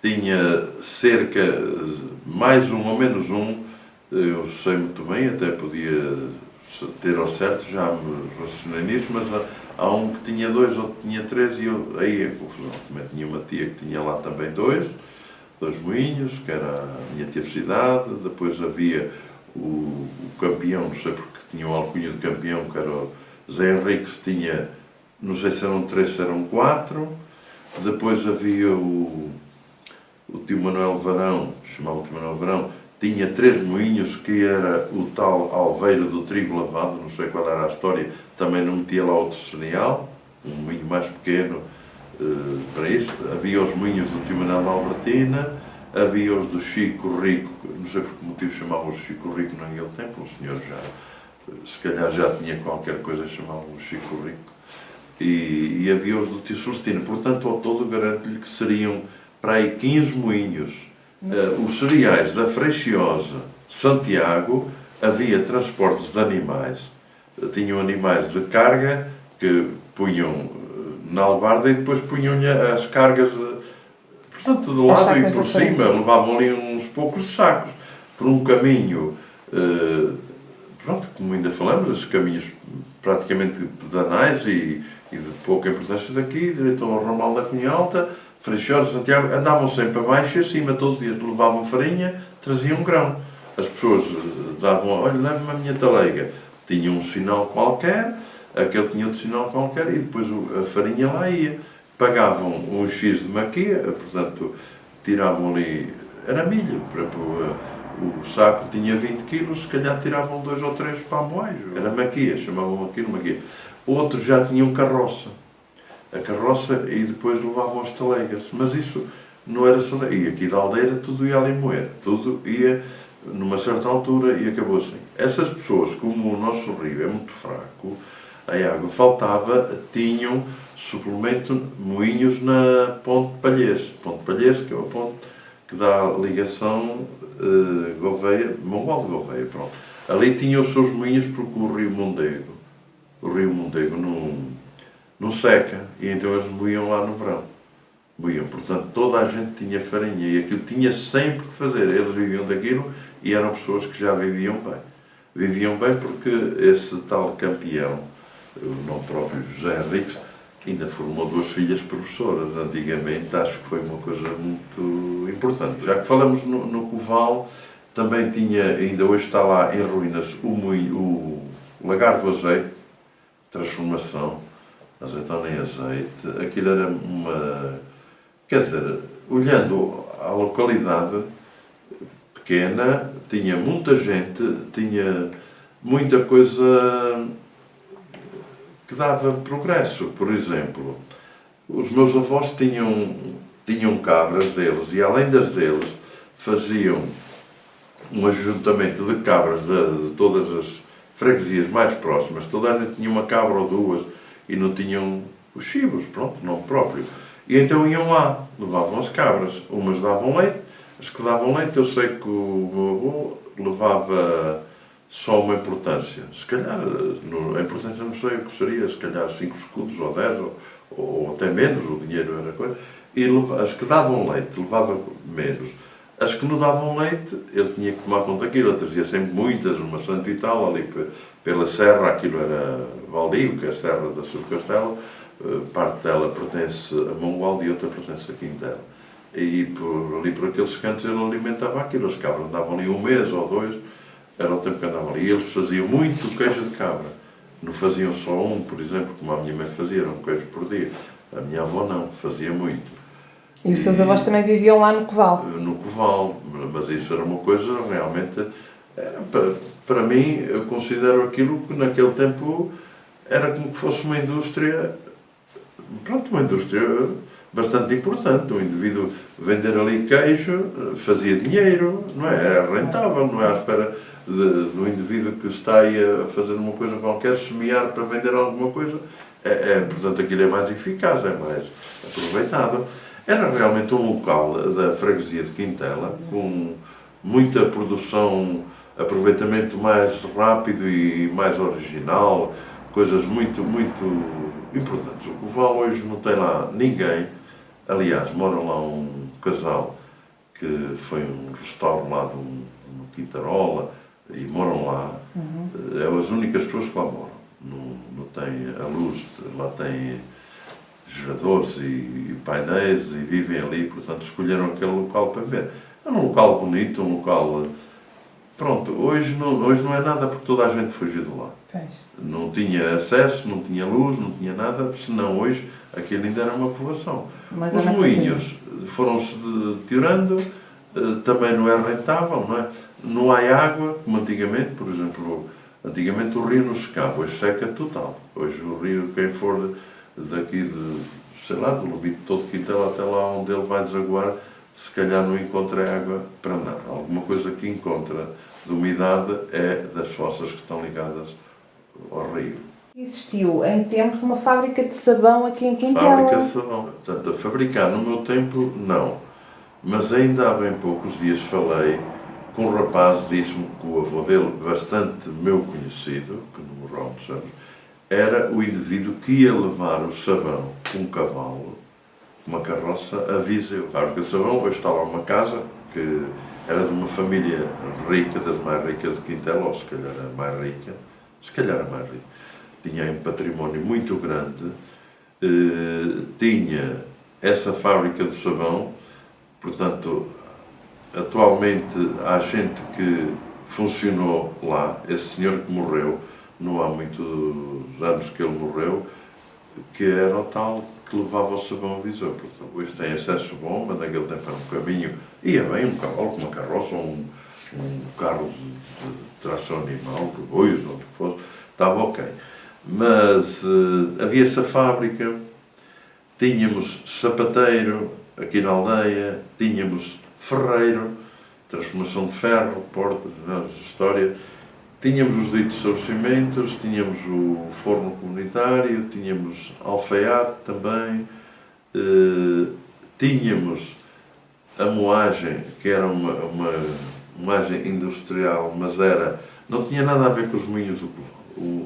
Speaker 1: Tinha cerca, mais um ou menos um, eu sei muito bem, até podia ter ao certo, já me relacionei nisso, mas há um que tinha 2, outro tinha 3 e aí é confusão. Também tinha uma tia que tinha lá também dois moinhos, que era a minha tia Cidade, depois havia o campeão, não sei porque tinha um alcunha de campeão, que era o Zé Henriques, tinha, não sei se eram 3, se eram 4, depois havia o tio Manuel Varão, chamava o tio Manuel Varão, tinha 3 moinhos, que era o tal Alveiro do Trigo Lavado, não sei qual era a história, também não metia lá outro cereal, um moinho mais pequeno para isso. Havia os moinhos do tio Manuel Albertina, havia os do Chico Rico, não sei por que motivo chamavam o Chico Rico naquele tempo, o senhor já, se calhar já tinha qualquer coisa, chamavam o Chico Rico, e havia os do tio Celestino. Portanto, ao todo, garanto-lhe que seriam para aí 15 moinhos. Os cereais da Freixiosa, Santiago, havia transportes de animais. Tinham animais de carga que punham na albarda e depois punham-lhe as cargas, portanto, de lado e por cima. Levavam ali uns poucos sacos por um caminho, pronto, como ainda falamos, esses caminhos praticamente pedonais e de pouca importância daqui, direito ao ramal da Cunha Alta, Freixosa, Santiago, andavam sempre abaixo e acima, todos os dias levavam farinha, traziam grão. As pessoas davam, olha, leva-me a minha taleiga. Tinham um sinal qualquer, aquele tinha outro sinal qualquer, e depois a farinha lá ia. Pagavam um X de maquia, portanto, tiravam ali, era milho, por exemplo, o saco tinha 20 quilos, se calhar tiravam 2 ou 3 para a moagem. Era maquia, chamavam aquilo maquia. Outros já tinham carroça. A carroça e depois levavam as taleigas. Mas isso não era só daí. E aqui da aldeia tudo ia ali moer. Tudo ia numa certa altura e acabou assim. Essas pessoas, como o nosso rio é muito fraco, a água faltava, tinham suplemento moinhos na Ponte de Palhês. Ponte de Palhês, que é o ponto que dá ligação Gouveia, Mongual de Gouveia, pronto. Ali tinham os seus moinhos porque o rio Mondego não seca, e então eles moíam lá no verão. Moíam, portanto, toda a gente tinha farinha e aquilo tinha sempre que fazer. Eles viviam daquilo e eram pessoas que já viviam bem. Viviam bem porque esse tal campeão, o nome próprio José Henriques, ainda formou 2 filhas professoras. Antigamente acho que foi uma coisa muito importante. Já que falamos no Coval, também tinha, ainda hoje está lá em ruínas, o Lagar do Azeite, transformação, azeitona em azeite. Aquilo era uma... Quer dizer, olhando a localidade pequena, tinha muita gente, tinha muita coisa que dava progresso. Por exemplo, os meus avós tinham cabras deles e, além das deles, faziam um ajuntamento de cabras de todas as freguesias mais próximas. Toda a gente tinha uma cabra ou 2 e não tinham os chibos, pronto, nome próprio. E então iam lá, levavam as cabras. Umas davam leite, as que davam leite, eu sei que o meu avô levava só uma importância. Se calhar, a importância não sei o que seria, se calhar 5 escudos ou 10, ou até menos, o dinheiro era coisa. E as que davam leite, levava menos. As que não davam leite, ele tinha que tomar conta daquilo. Ele trazia sempre muitas, uma cento e tal, ali pela serra, aquilo era baldio, que é a serra da Subcastelo. Parte dela pertence a Mongualde e outra pertence a Quintela. E ali por aqueles cantos ele alimentava aquilo. As cabras andavam ali 1 mês ou 2, era o tempo que andavam ali. E eles faziam muito queijo de cabra. Não faziam só um, por exemplo, como a minha mãe fazia, um queijo por dia. A minha avó não, fazia muito.
Speaker 2: E os seus avós também viviam lá no Coval?
Speaker 1: No Coval, mas isso era uma coisa realmente... Para mim, eu considero aquilo que naquele tempo era como que fosse uma indústria... Pronto, uma indústria bastante importante. O indivíduo vender ali queijo fazia dinheiro, não é? Era rentável, não é à espera do indivíduo que está aí a fazer uma coisa qualquer, semear para vender alguma coisa. Portanto, aquilo é mais eficaz, é mais aproveitado. Era realmente um local da freguesia de Quintela, com muita produção, aproveitamento mais rápido e mais original, coisas muito, muito importantes. O Coval hoje não tem lá ninguém. Aliás, mora lá um casal que foi um restauro lá de uma quintarola, e moram lá, é as únicas pessoas que lá moram. Não tem a luz, lá tem geradores e painéis e vivem ali, portanto escolheram aquele local para ver. É um local bonito, um local... Pronto, hoje não é nada porque toda a gente fugiu de lá. Não tinha acesso, não tinha luz, não tinha nada, senão hoje aquilo ainda era uma povoação. Os moinhos foram-se deteriorando, também não é rentável, não é? Não há água, como antigamente, por exemplo, antigamente o rio não secava, hoje seca total. Hoje o rio, quem for daqui sei lá, do Lobito todo Quintela até lá onde ele vai desaguar, se calhar não encontra água para nada. Alguma coisa que encontra de umidade é das fossas que estão ligadas ao rio.
Speaker 2: Existiu em tempos uma fábrica de sabão aqui em Quintela.
Speaker 1: Fábrica de sabão. Portanto, a fabricar no meu tempo, não. Mas ainda há bem poucos dias falei com um rapaz, disse-me que o avô dele, bastante meu conhecido, que não morreu há muitos anos, era o indivíduo que ia levar o sabão com um cavalo, uma carroça, a Viseu. A fábrica de sabão, hoje está lá uma casa que era de uma família rica, das mais ricas de Quintela, ou se calhar a mais rica, tinha um património muito grande, tinha essa fábrica de sabão, portanto, atualmente há gente que funcionou lá, esse senhor que morreu, não há muitos anos que ele morreu, que era o tal que levava o sabão a Viseu. Portanto, hoje tem acesso bom, mas naquele tempo era um caminho, ia bem, um cavalo com uma carroça, um carro de tração animal, de bois, ou o que fosse, estava ok. Mas havia essa fábrica, tínhamos sapateiro aqui na aldeia, tínhamos ferreiro, transformação de ferro, portas, história. Tínhamos os ditos estabelecimentos, tínhamos o forno comunitário, tínhamos alfaiate também, tínhamos a moagem, que era uma moagem industrial, mas não tinha nada a ver com os moinhos do Coval.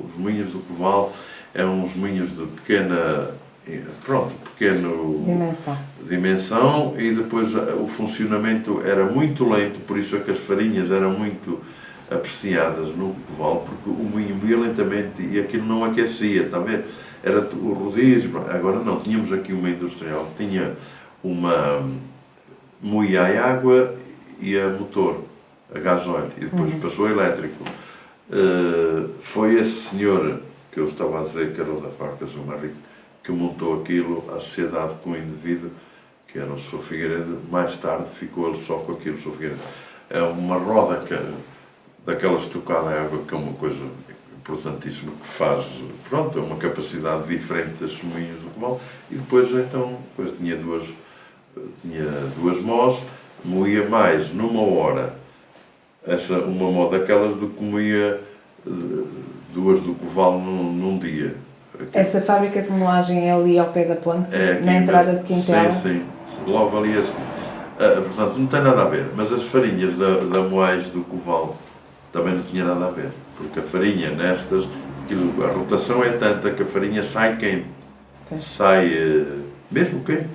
Speaker 1: Os moinhos do Coval eram uns moinhos de pequena dimensão e depois o funcionamento era muito lento, por isso é que as farinhas eram muito apreciadas no Coval, porque o moinho moía lentamente e aquilo não aquecia, está a ver? Era o rodismo. Agora não, tínhamos aqui uma industrial que tinha uma moía a água e a motor, a gasóleo, e depois passou a elétrico. Foi esse senhor que eu estava a dizer que era o da fábrica São Henrique que montou aquilo, a sociedade com o indivíduo, que era o Sr. Figueiredo. Mais tarde ficou ele só com aquilo, o Sr. Figueiredo. É uma roda daquela estocada à água, que é uma coisa importantíssima, que faz, é uma capacidade diferente das moinhos do Coval. E depois tinha duas mós, moía mais numa hora, uma mó daquelas do que moía duas do Coval num dia.
Speaker 2: Essa fábrica de moagem é ali ao pé da ponte, na entrada de Quintela?
Speaker 1: Sim, logo ali assim. Portanto, não tem nada a ver, mas as farinhas da moagem do Coval também não tinha nada a ver, porque a farinha a rotação é tanta que a farinha sai quente, sai mesmo quente.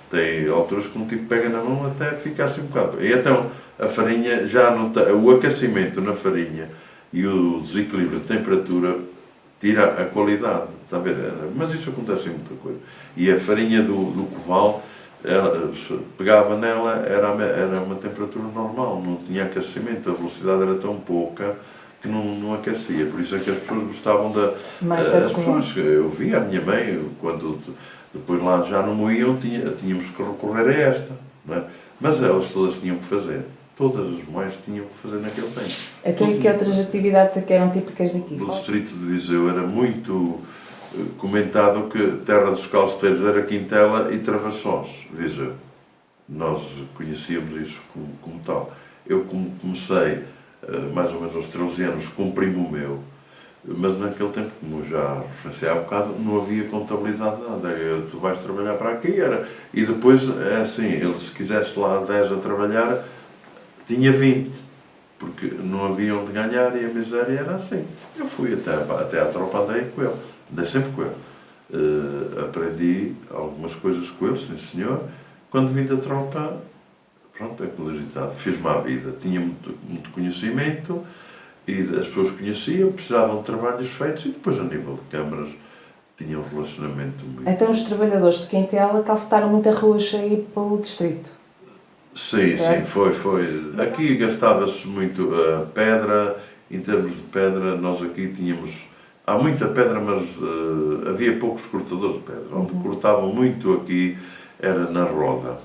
Speaker 1: Tem alturas que um tipo pega na mão até ficar assim um bocado. E então a farinha já não tem, o aquecimento na farinha e o desequilíbrio de temperatura tira a qualidade, está a ver? Mas isso acontece em muita coisa. E a farinha do Coval, pegava nela, era uma temperatura normal, não tinha aquecimento, a velocidade era tão pouca que não aquecia. Por isso é que as pessoas gostavam as pessoas, eu via a minha mãe, quando depois lá já não moíam, tínhamos que recorrer a esta, não é? Mas elas todas tinham que fazer. Todas as mães tinham que fazer naquele tempo.
Speaker 2: Então, e que outras atividades é que eram típicas daqui?
Speaker 1: No distrito de Viseu era muito comentado que terra dos calceteiros era Quintela e Travassós, Viseu. Nós conhecíamos isso como tal. Eu comecei, mais ou menos aos 13 anos, com um primo meu, mas naquele tempo, como já referenciei há bocado, não havia contabilidade nada. Tu vais trabalhar para aqui, e depois, é assim, ele se quisesse lá 10 a trabalhar, tinha 20, porque não havia onde ganhar e a miséria era assim. Eu fui até à tropa, andei sempre com ele. Aprendi algumas coisas com ele, sim senhor. Quando vim da tropa, pronto, é como diz o ditado, fez-me à vida. Tinha muito conhecimento e as pessoas conheciam, precisavam de trabalhos feitos e depois, a nível de câmaras, tinha um relacionamento muito...
Speaker 2: Então os trabalhadores de Quintela calcetaram muitas ruas aí pelo distrito?
Speaker 1: Sim,
Speaker 2: certo?
Speaker 1: sim, foi. Aqui gastava-se muito pedra, em termos de pedra, nós aqui tínhamos... Há muita pedra, mas havia poucos cortadores de pedra. Onde cortavam muito aqui era na Roda.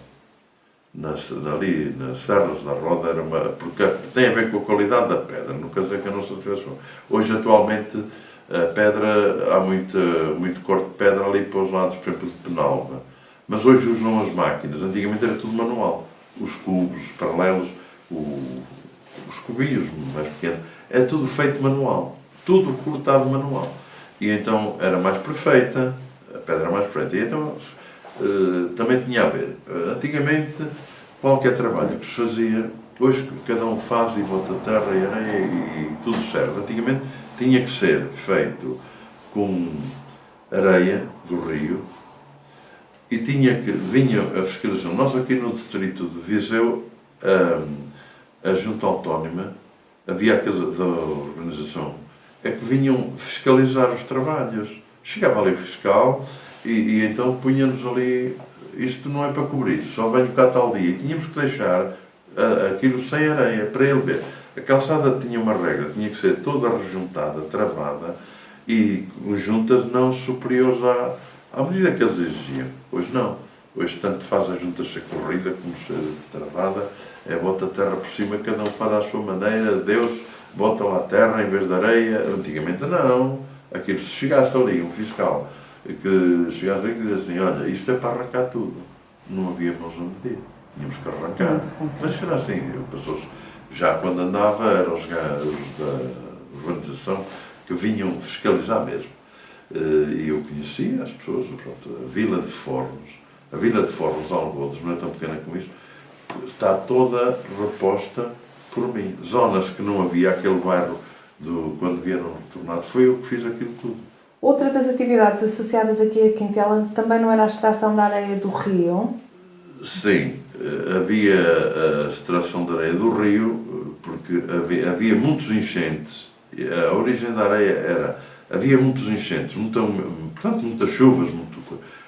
Speaker 1: Ali, nas Serras da Roda, porque tem a ver com a qualidade da pedra, não quer dizer que a nossa tivesse... Hoje, atualmente, a pedra, há muito corte de pedra ali para os lados, por exemplo, de Penalva. Mas hoje usam as máquinas. Antigamente era tudo manual. Os cubos, os paralelos, os cubinhos mais pequenos, é tudo feito manual. Tudo cortado manual. E então era mais perfeita, a pedra era mais perfeita. E então também tinha a ver. Antigamente, qualquer trabalho que se fazia, hoje cada um faz e bota terra e areia e tudo serve. Antigamente tinha que ser feito com areia do rio e vinha a fiscalização. Nós aqui no distrito de Viseu, a Junta Autónoma, havia a casa da organização, é que vinham fiscalizar os trabalhos. Chegava ali o fiscal e então punha-nos ali, isto não é para cobrir, só venho cá tal dia. E tínhamos que deixar aquilo sem areia, para ele ver. A calçada tinha uma regra, tinha que ser toda rejuntada, travada e com juntas não superiores à medida que eles exigiam. Hoje não. Hoje tanto faz a junta ser corrida como ser travada, bota a terra por cima, cada um faz à sua maneira, Deus bota lá a terra em vez de areia. Antigamente não. Aquilo, se chegasse ali um fiscal que chegasse ali e dizia assim, olha, isto é para arrancar tudo. Não havia mãos a medir. Tínhamos que arrancar. Mas será assim, pessoas, já quando andava, eram os gajos da organização que vinham fiscalizar mesmo. E eu conhecia as pessoas, pronto, a Vila de Fornos, Algodos, não é tão pequena como isto, está toda reposta por mim. Zonas que não havia, aquele bairro, quando vieram retornados, foi eu que fiz aquilo tudo.
Speaker 2: Outra das atividades associadas aqui a Quintela também não era a extração da areia do rio?
Speaker 1: Sim, havia a extração da areia do rio, porque havia muitos enchentes. A origem da areia era... Havia muitos enchentes, portanto, muitas chuvas,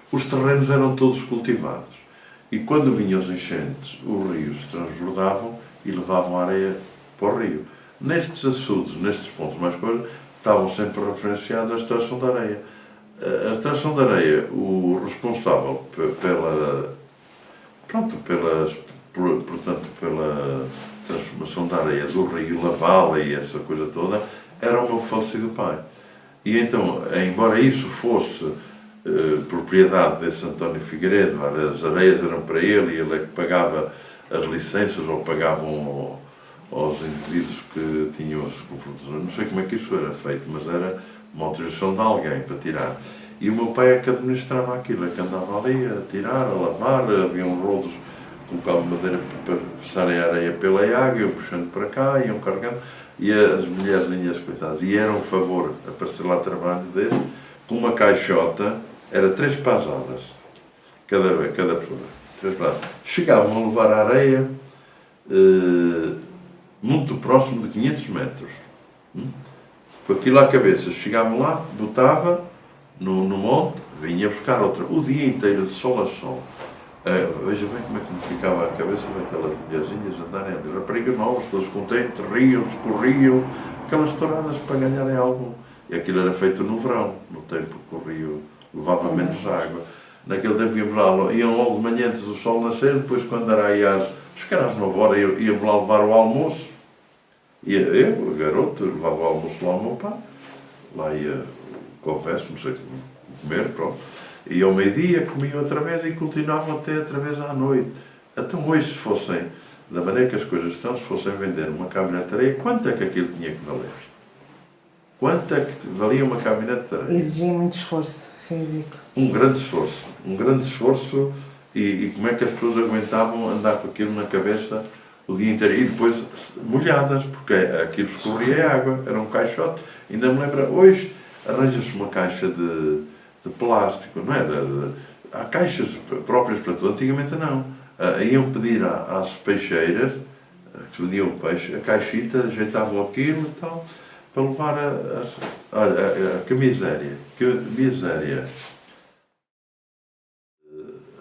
Speaker 1: os terrenos eram todos cultivados. E quando vinham os enchentes, os rios se transbordavam e levavam a areia para o rio. Nestes açudes, nestes pontos mais coisas, estavam sempre referenciados à extração da areia. A extração da areia, o responsável pela transformação da areia do rio, lavá-la e essa coisa toda, era o meu falecido pai. E então, embora isso fosse propriedade desse António Figueiredo, as areias eram para ele e ele é que pagava as licenças ou pagavam aos indivíduos que tinham as confrontações. Não sei como é que isso era feito, mas era uma autorização de alguém para tirar. E o meu pai é que administrava aquilo, é que andava ali a tirar, a lavar, havia uns rodos com cabo de madeira para passarem a areia pela água, iam puxando para cá, iam carregando, e as mulherzinhas, coitadas, e era um favor a aparecer lá trabalho desse, com uma caixota, era 3 pasadas, cada pessoa, 3 pasadas. Chegavam a levar a areia muito próximo de 500 metros. Com aquilo à cabeça, chegavam lá, botava no monte, vinha buscar outra, o dia inteiro de sol a sol. Veja bem como é que me ficava a cabeça daquelas mulherzinhas andarem ali, raparigas novas, todos contentes, riam, corriam, aquelas touradas para ganharem algo. E aquilo era feito no verão, no tempo que o rio levava menos água. Naquele tempo iam logo de manhã antes do sol nascer, depois quando era aí às 9 horas íamos lá levar o almoço. E eu, o garoto, levava o almoço lá ao meu pai, lá ia, confesso, não sei comer, pronto. E ao meio-dia comiam outra vez e continuavam até outra vez à noite. Então hoje, se fossem, da maneira que as coisas estão, se fossem vender uma caminhonete de areia, quanto é que aquilo tinha que valer? Quanto é que valia uma caminhonete de areia?
Speaker 2: Exigia muito esforço físico.
Speaker 1: Um grande esforço e como é que as pessoas aguentavam andar com aquilo na cabeça o dia inteiro e depois molhadas, porque aquilo escorria água, era um caixote. Ainda me lembro, hoje arranja-se uma caixa de plástico, não é? Há caixas próprias para tudo. Antigamente não. Iam pedir às peixeiras, que vendiam o peixe, a caixita, ajeitavam aquilo e tal, para levar olha, que miséria, que miséria.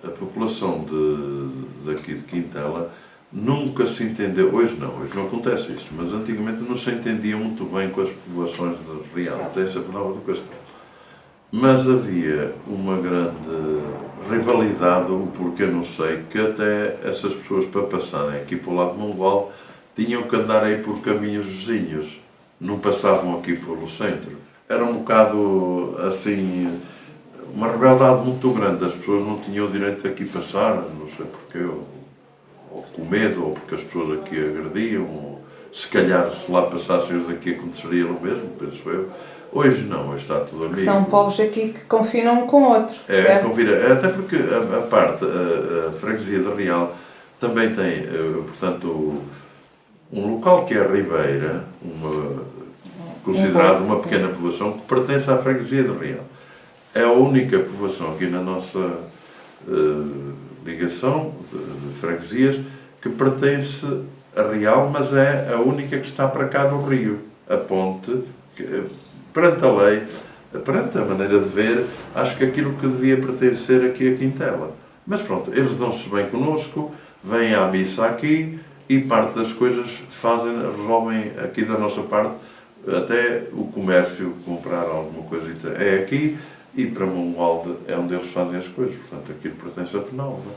Speaker 1: A população daqui de Quintela nunca se entendeu, hoje não acontece isso, mas antigamente não se entendia muito bem com as populações de Real, dessa Nova do Castelo. Mas havia uma grande rivalidade, o porquê não sei, que até essas pessoas para passarem aqui para o lado de Mongual tinham que andar aí por caminhos vizinhos, não passavam aqui pelo centro. Era um bocado assim, uma rebelidade muito grande, as pessoas não tinham o direito de aqui passar, não sei porquê, ou com medo, ou porque as pessoas aqui agrediam, ou se calhar se lá passassem os daqui aconteceria o mesmo, penso eu. Hoje não, hoje está tudo amigo.
Speaker 2: São povos aqui que confinam um com o outro.
Speaker 1: Confina, até porque a freguesia de Real também tem, portanto, um local que é a Ribeira, considerado uma pequena povoação que pertence à freguesia de Real. É a única povoação aqui na nossa ligação de freguesias que pertence a Real, mas é a única que está para cá do rio. A ponte, perante a lei, perante a maneira de ver, acho que aquilo que devia pertencer aqui a Quintela. Mas pronto, eles dão-se bem connosco, vêm à missa aqui e parte das coisas resolvem aqui da nossa parte, até o comércio, comprar alguma coisa é aqui, e para Mongualde é onde eles fazem as coisas, portanto aquilo pertence a Penalva.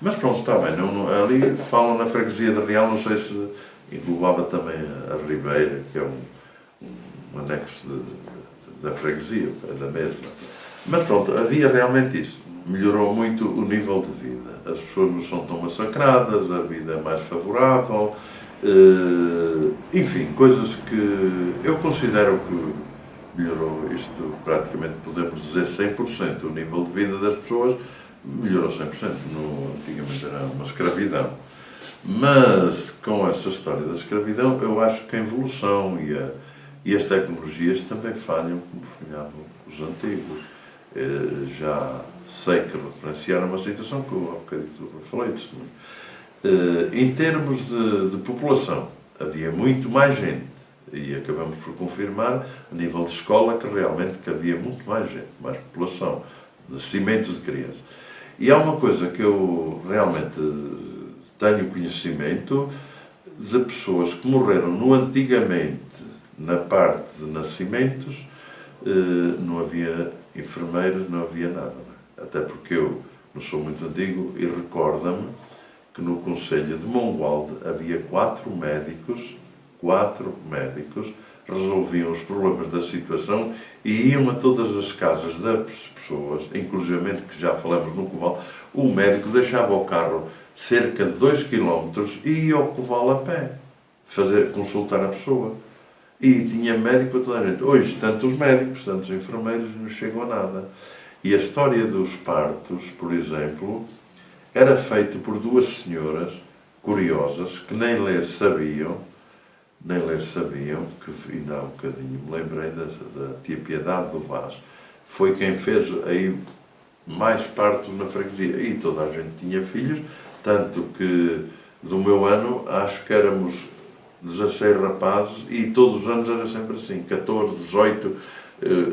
Speaker 1: Mas pronto, está bem, ali falam na freguesia de Real, não sei se englobava também a Ribeira, que é um anexo da freguesia, da mesma. Mas pronto, havia realmente isso. Melhorou muito o nível de vida. As pessoas não são tão massacradas, a vida é mais favorável, enfim, coisas que eu considero que melhorou isto, praticamente podemos dizer 100%. O nível de vida das pessoas melhorou 100%. Antigamente era uma escravidão. Mas com essa história da escravidão, eu acho que a evolução e as tecnologias também falham como falhavam os antigos. Já sei que referenciaram uma situação que eu há bocadinho falei. Em termos de população, havia muito mais gente. E acabamos por confirmar, a nível de escola, que realmente havia muito mais gente, mais população, nascimentos de crianças. E há uma coisa que eu realmente tenho conhecimento de pessoas que morreram antigamente, na parte de nascimentos, não havia enfermeiras, não havia nada. Até porque eu não sou muito antigo e recorda-me que no Conselho de Mongualde havia 4 médicos resolviam os problemas da situação e iam a todas as casas das pessoas, inclusivamente que já falamos no Coval, o médico deixava o carro cerca de 2 km e ia ao Coval a pé, consultar a pessoa. E tinha médico para toda a gente. Hoje, tanto os médicos, tanto os enfermeiros, não chegam a nada. E a história dos partos, por exemplo, era feita por 2 senhoras curiosas que nem ler sabiam, que ainda há um bocadinho me lembrei da tia Piedade do Vaz. Foi quem fez aí mais partos na freguesia. E toda a gente tinha filhos, tanto que do meu ano acho que éramos 16 rapazes e todos os anos era sempre assim, 14, 18,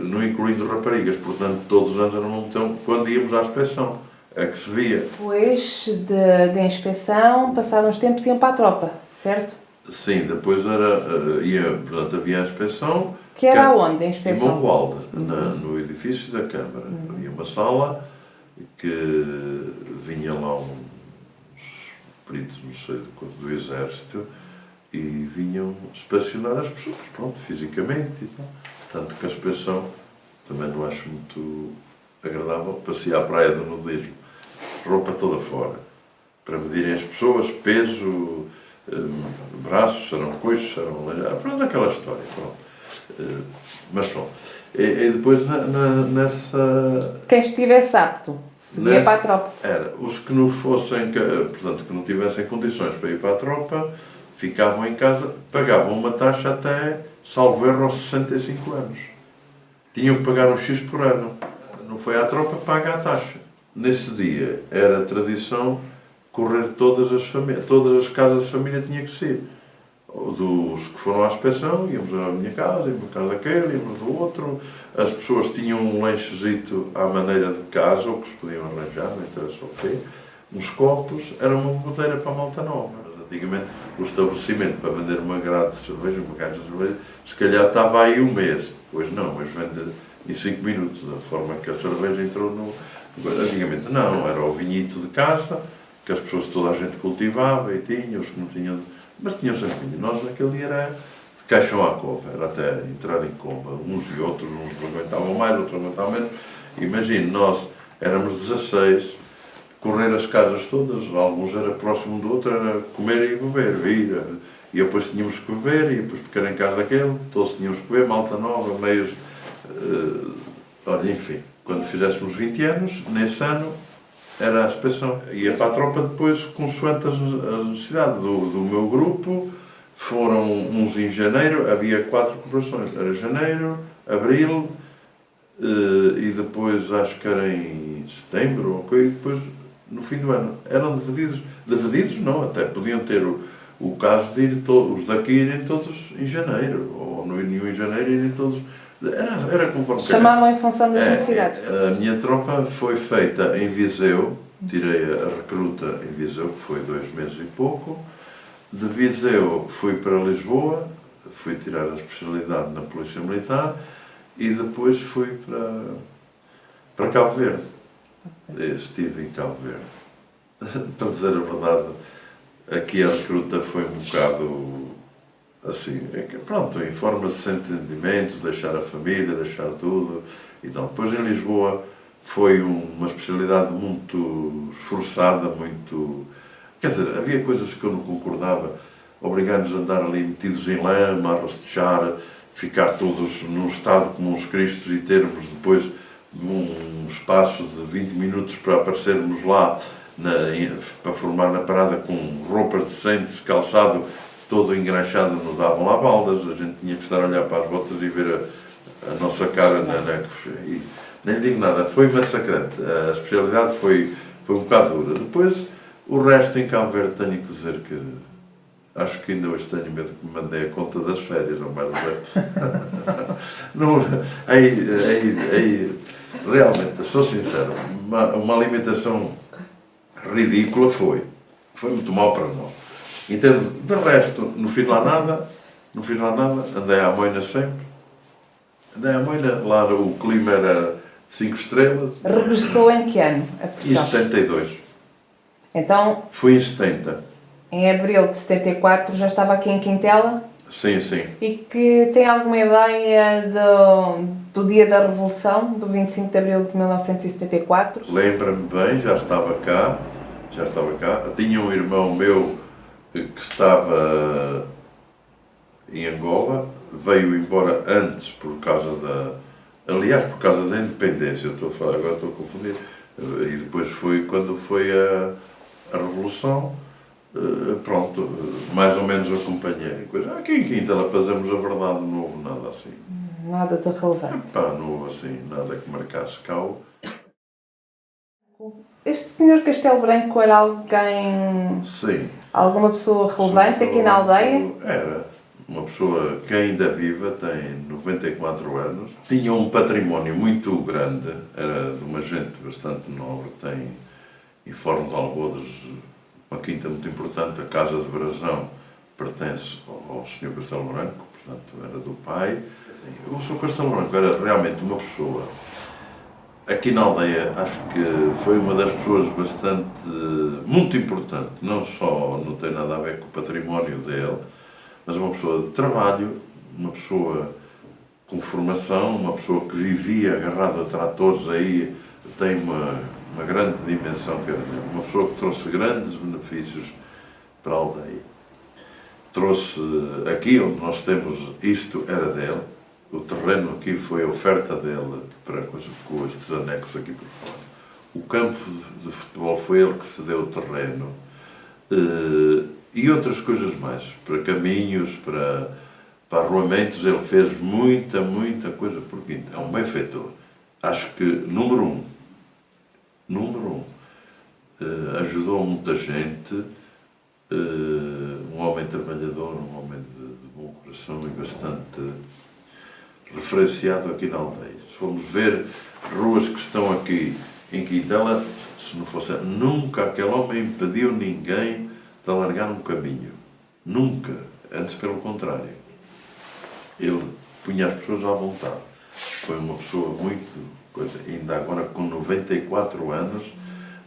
Speaker 1: não incluindo raparigas, portanto todos os anos era uma multidão quando íamos à inspeção, é que se via.
Speaker 2: Depois da inspeção, passados uns tempos iam para a tropa, certo?
Speaker 1: Sim, depois portanto havia a inspeção.
Speaker 2: Que era aonde a inspeção?
Speaker 1: Em Mongualde, no edifício da Câmara. Havia uma sala que vinha lá uns peritos, não sei do Exército, e vinham inspecionar as pessoas, pronto, fisicamente e tal. Tanto que a inspeção também não acho muito agradável, passei à praia do nudismo, roupa toda fora, para medirem as pessoas, peso, braços, serão coxos, serão pronto, aquela história, pronto. Mas pronto. E depois nessa...
Speaker 2: Quem estivesse apto, seguia para a tropa.
Speaker 1: Era, os que não fossem, portanto, que não tivessem condições para ir para a tropa, ficavam em casa, pagavam uma taxa até, salvo erro, aos 65 anos. Tinham que pagar um X por ano. Não foi à tropa, paga a taxa. Nesse dia era tradição correr todas as casas de família tinha que ser. Dos que foram à inspeção, íamos à minha casa, íamos à casa daquele, íamos do outro. As pessoas tinham um lanchezito à maneira de casa, ou que se podiam arranjar, não interessa o quê. Uns copos, era uma boteira para a malta nova. Antigamente, o estabelecimento para vender uma grade de cerveja, uma caixa de cerveja, se calhar estava aí um mês. Hoje não, mas vende em 5 minutos, da forma que a cerveja entrou no... Antigamente não, era o vinhito de casa, que as pessoas, toda a gente cultivava e tinha, os que não tinham... Mas tinham sempre vinho. Nós naquele dia era de caixão à cova, era até entrar em coma. Uns e outros, uns aguentavam mais, outros aguentavam menos. Imagine, nós éramos 16, correr as casas todas, alguns era próximo um do outro, era comer e beber, vir. E depois tínhamos que beber, e depois ficar em casa daquele, todos tínhamos que beber, malta nova, meios... olha, enfim, quando fizéssemos 20 anos, nesse ano, era a inspeção. Ia para a tropa depois, consoante a necessidade do meu grupo. Foram uns em janeiro, havia 4 corporações. Era janeiro, abril, e depois acho que era em setembro, e depois no fim do ano. Eram divididos. Divididos não, até podiam ter o caso de ir os daqui irem todos em janeiro, ou no em janeiro irem todos... Era conforme...
Speaker 2: Chamavam em função das necessidades.
Speaker 1: A minha tropa foi feita em Viseu, tirei a recruta em Viseu, que foi 2 meses e pouco. De Viseu fui para Lisboa, fui tirar a especialidade na Polícia Militar e depois fui para Cabo Verde. Estive em Cabo Verde. Para dizer a verdade, aqui a recruta foi um bocado... assim, pronto, em forma de entendimento, deixar a família, deixar tudo. Então, depois em Lisboa foi uma especialidade muito esforçada, muito... Quer dizer, havia coisas que eu não concordava, obrigar-nos a andar ali metidos em lama, a rastejar, ficar todos num estado como uns cristos e termos depois um espaço de 20 minutos para aparecermos lá, para formar na parada com roupas decentes, calçado todo engraxado, não davam lá baldas, a gente tinha que estar a olhar para as botas e ver a nossa cara e nem lhe digo nada, foi massacrante. A especialidade foi um bocado dura. Depois, o resto em Cabo Verde, tenho que dizer que acho que ainda hoje tenho medo que me mandei a conta das férias, ou mais não, aí, realmente, sou sincero, uma alimentação ridícula foi muito mal para nós. Em termos de resto, não fiz lá nada, andei à moina sempre. Andei à moina, lá o clima era 5 estrelas.
Speaker 2: Regressou em que ano?
Speaker 1: Em 72.
Speaker 2: Então...
Speaker 1: Fui em 70.
Speaker 2: Em abril de 74 já estava aqui em Quintela?
Speaker 1: Sim, sim.
Speaker 2: E que tem alguma ideia do dia da Revolução, do 25 de abril de 1974?
Speaker 1: Lembra-me bem, já estava cá. Tinha um irmão meu que estava em Angola, veio embora antes por causa por causa da independência, agora estou a confundir, e depois foi quando foi a Revolução, pronto, mais ou menos acompanhei. Aqui em Quintela fazemos a verdade, não houve nada assim.
Speaker 2: Nada de relevante.
Speaker 1: Não houve assim, nada que marcasse cá.
Speaker 2: Este senhor Castelo Branco era alguém...
Speaker 1: Sim.
Speaker 2: Alguma pessoa relevante aqui na aldeia?
Speaker 1: Era. Uma pessoa que ainda viva, tem 94 anos. Tinha um património muito grande, era de uma gente bastante nobre, tem em Forno de Algodas uma quinta muito importante, a Casa de Brasão pertence ao Sr. Castelo Branco, portanto era do pai. O Sr. Castelo Branco era realmente uma pessoa... Aqui na aldeia, acho que foi uma das pessoas muito importante, não tem nada a ver com o património dele, mas uma pessoa de trabalho, uma pessoa com formação, uma pessoa que vivia agarrado a tratores, aí tem uma grande dimensão, uma pessoa que trouxe grandes benefícios para a aldeia. Trouxe aqui onde nós temos, isto era dele. O terreno aqui foi a oferta dele para com estes anexos aqui por fora. O campo de futebol foi ele que cedeu o terreno. E outras coisas mais. Para caminhos, para arruamentos, ele fez muita coisa por Quinta. É um benfeitor. Acho que, número um, ajudou muita gente, um homem trabalhador, um homem de bom coração e bastante referenciado aqui na aldeia. Se formos ver ruas que estão aqui em Quintela, se não fosse, nunca aquele homem impediu ninguém de alargar um caminho. Nunca. Antes, pelo contrário. Ele punha as pessoas à vontade. Foi uma pessoa muito... ainda agora com 94 anos,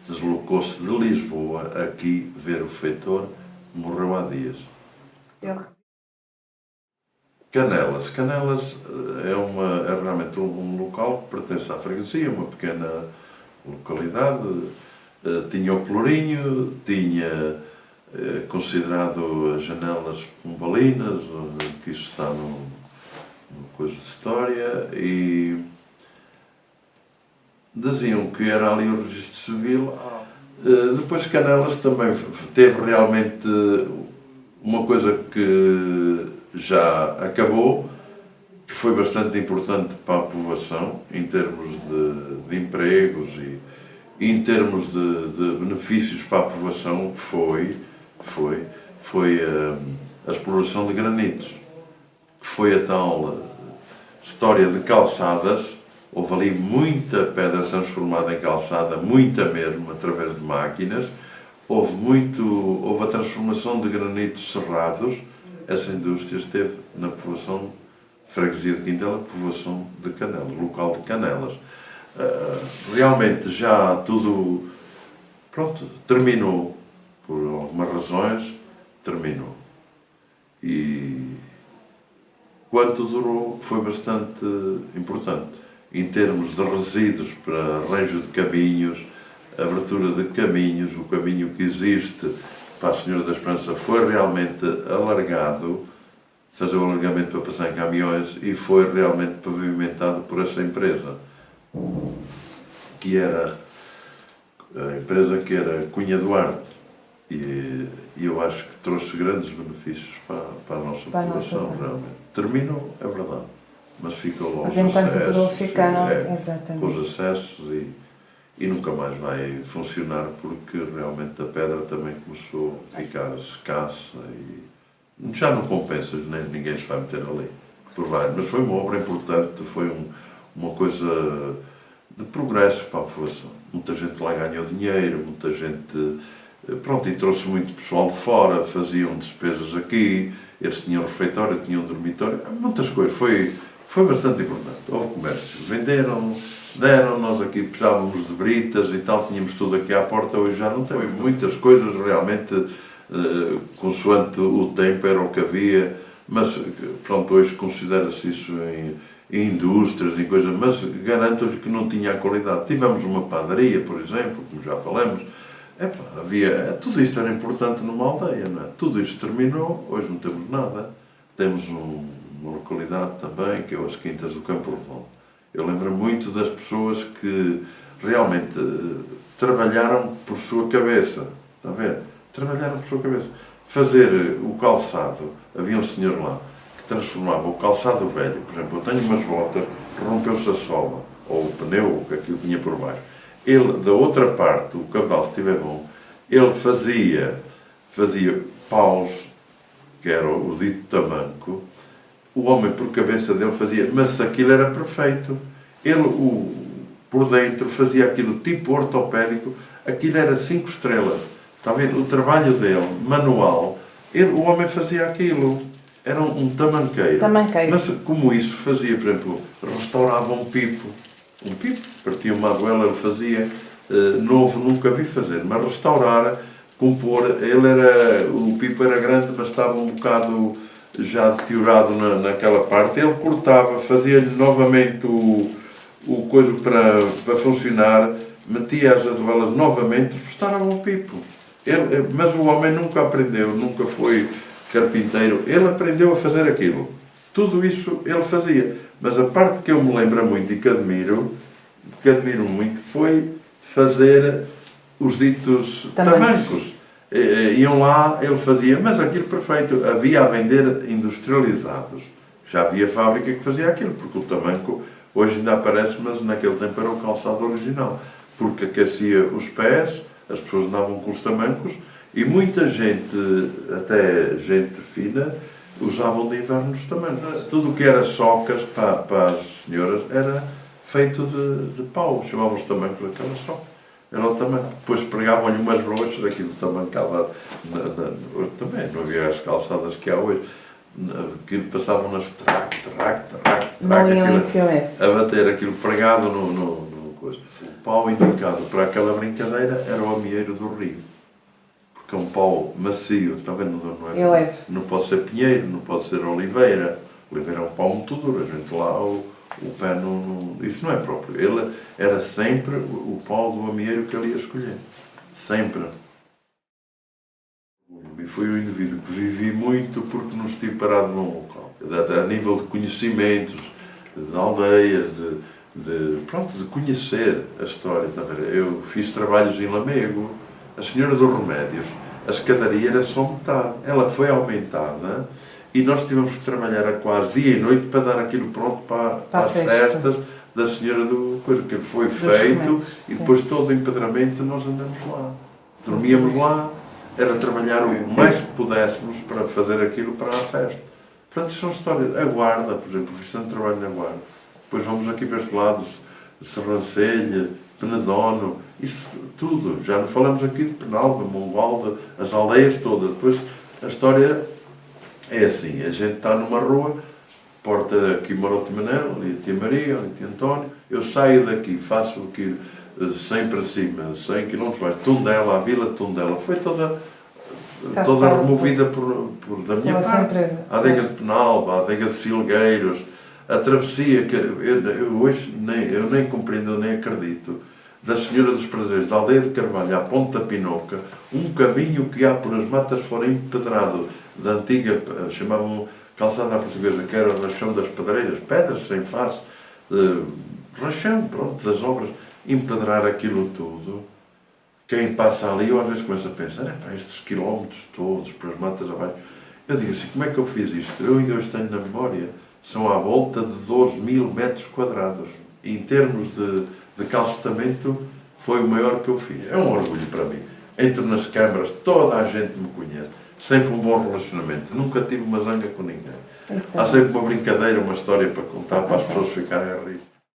Speaker 1: deslocou-se de Lisboa aqui ver o feitor, morreu há dias. Canelas. Canelas é realmente um local que pertence à freguesia, uma pequena localidade. Tinha o Pelourinho, tinha considerado as janelas pombalinas, que isso está numa coisa de história, e diziam que era ali o registro civil. Depois Canelas também teve realmente uma coisa que já acabou, que foi bastante importante para a povoação, em termos de empregos e em termos de benefícios para a povoação, foi a exploração de granitos, que foi a tal história de calçadas. Houve ali muita pedra transformada em calçada, muita mesmo, através de máquinas. Houve a transformação de granitos serrados. Essa indústria esteve na povoação, freguesia de Quintela, povoação de Canelas, local de Canelas. Realmente já tudo, pronto, terminou. Por algumas razões, terminou. E quanto durou foi bastante importante. Em termos de resíduos para arranjo de caminhos, abertura de caminhos, o caminho que existe para a Senhora da Esperança foi realmente alargado, fazer o alargamento para passar em caminhões, e foi realmente pavimentado por essa empresa, que era a empresa que era Cunha Duarte. E eu acho que trouxe grandes benefícios para a nossa população, realmente. Terminou, é verdade, mas ficou aos acessos,
Speaker 2: exatamente,
Speaker 1: os acessos e nunca mais vai funcionar, porque realmente a pedra também começou a ficar escassa e já não compensa, nem ninguém se vai meter ali, por vários. Mas foi uma obra importante, foi uma coisa de progresso para a população. Muita gente lá ganhou dinheiro, muita gente... Pronto, e trouxe muito pessoal de fora, faziam despesas aqui, eles tinham refeitório, tinham dormitório, muitas coisas. Foi bastante importante. Houve comércio, venderam, deram, nós aqui precisávamos de britas e tal, tínhamos tudo aqui à porta, hoje já não tem. Muitas coisas realmente, consoante o tempo, era o que havia, mas pronto, hoje considera-se isso em indústrias, em coisas, mas garanto-lhe que não tinha a qualidade. Tivemos uma padaria, por exemplo, como já falamos. Tudo isto era importante numa aldeia, não é? Tudo isto terminou, hoje não temos nada. Temos uma localidade também, que é as Quintas do Campo Redondo. Eu lembro muito das pessoas que realmente trabalharam por sua cabeça, está a ver? Trabalharam por sua cabeça. Fazer o calçado, havia um senhor lá que transformava o calçado velho, por exemplo, eu tenho umas botas, rompeu-se a sola, ou o pneu, que aquilo tinha por baixo. Ele, da outra parte, o cabedal, se estiver bom, ele fazia paus, que era o dito tamanco, o homem por cabeça dele fazia, mas aquilo era perfeito. Ele, por dentro, fazia aquilo tipo ortopédico, aquilo era 5 estrelas. Está a ver? O trabalho dele, manual, o homem fazia aquilo. Era um tamanqueiro. Mas como isso fazia, por exemplo, restaurava um pipo, partia uma aduela, ele fazia, novo nunca vi fazer, mas restaurar, compor, o pipo era grande, mas estava um bocado já deteriorado naquela parte, ele cortava, fazia-lhe novamente o coisa para funcionar, metia as aduelas novamente, restaurava o pipo. Mas o homem nunca aprendeu, nunca foi carpinteiro, ele aprendeu a fazer aquilo. Tudo isso ele fazia. Mas a parte que eu me lembro muito e que admiro muito, foi fazer os ditos tamancos. Iam lá, ele fazia, mas aquilo perfeito. Havia a vender industrializados. Já havia fábrica que fazia aquilo, porque o tamanco hoje ainda aparece, mas naquele tempo era o calçado original. Porque aquecia os pés, as pessoas andavam com os tamancos e muita gente, até gente fina, usavam de inverno os tamancos. Tudo o que era socas para as senhoras era feito de pau, chamavam os tamancos aquela soca. Era o tamanco. Depois pregavam-lhe umas brochas, aquilo tamancava. Também não havia as calçadas que há hoje. Aquilo passavam nas traque.
Speaker 2: Não iam em silêncio.
Speaker 1: A bater aquilo pregado no coisa. O pau indicado para aquela brincadeira era o amieiro do rio. Porque é um pau macio, está vendo? Não é? Não pode ser pinheiro, não pode ser oliveira. Oliveira é um pau muito duro. A gente lá, o pé não. Isso não é próprio. Ele era sempre o pau do amieiro que ele ia escolher. Sempre. E foi um indivíduo que vivi muito porque não estive parado num local. A nível de conhecimentos, de aldeias, de conhecer a história. Eu fiz trabalhos em Lamego, a Senhora dos Remédios, a escadaria era só metade. Ela foi aumentada e nós tivemos que trabalhar a quase dia e noite para dar aquilo pronto para as festas da Senhora do Coisa, que foi feito e depois todo o empedramento nós andamos lá. Dormíamos lá. Era trabalhar o mais que pudéssemos para fazer aquilo para a festa. Portanto, são histórias. A Guarda, por exemplo, fiz tanto trabalho na Guarda. Depois vamos aqui para este lado, Serrancelha, Penedono, isso tudo. Já não falamos aqui de Penalva, Monvalda, as aldeias todas. Depois, a história é assim. A gente está numa rua, porta aqui Maroto Manel, ali a Tia Maria, ali a Tia António. Eu saio daqui, faço aquilo 100 para cima, 100 km mais, Tondela, a vila de Tondela, foi toda removida da minha parte. A adega de Penalva, a adega de Filgueiros, a travessia, que eu hoje eu nem compreendo, nem acredito, da Senhora dos Prazeres, da aldeia de Carvalho à Ponte da Pinoca, um caminho que há por as matas fora empedrado, da antiga, chamavam calçada à portuguesa, que era o rachão das pedreiras, pedras sem face, rachão, pronto, das obras, empedrar aquilo tudo. Quem passa ali, eu às vezes começo a pensar, estes quilómetros todos, para as matas abaixo. Eu digo assim, como é que eu fiz isto? Eu ainda hoje tenho na memória, são à volta de 12.000 metros quadrados. Em termos de calçamento, foi o maior que eu fiz. É um orgulho para mim. Entro nas câmaras, toda a gente me conhece. Sempre um bom relacionamento. Nunca tive uma zanga com ninguém. Há sempre uma brincadeira, uma história para contar, para as pessoas ficarem a rir.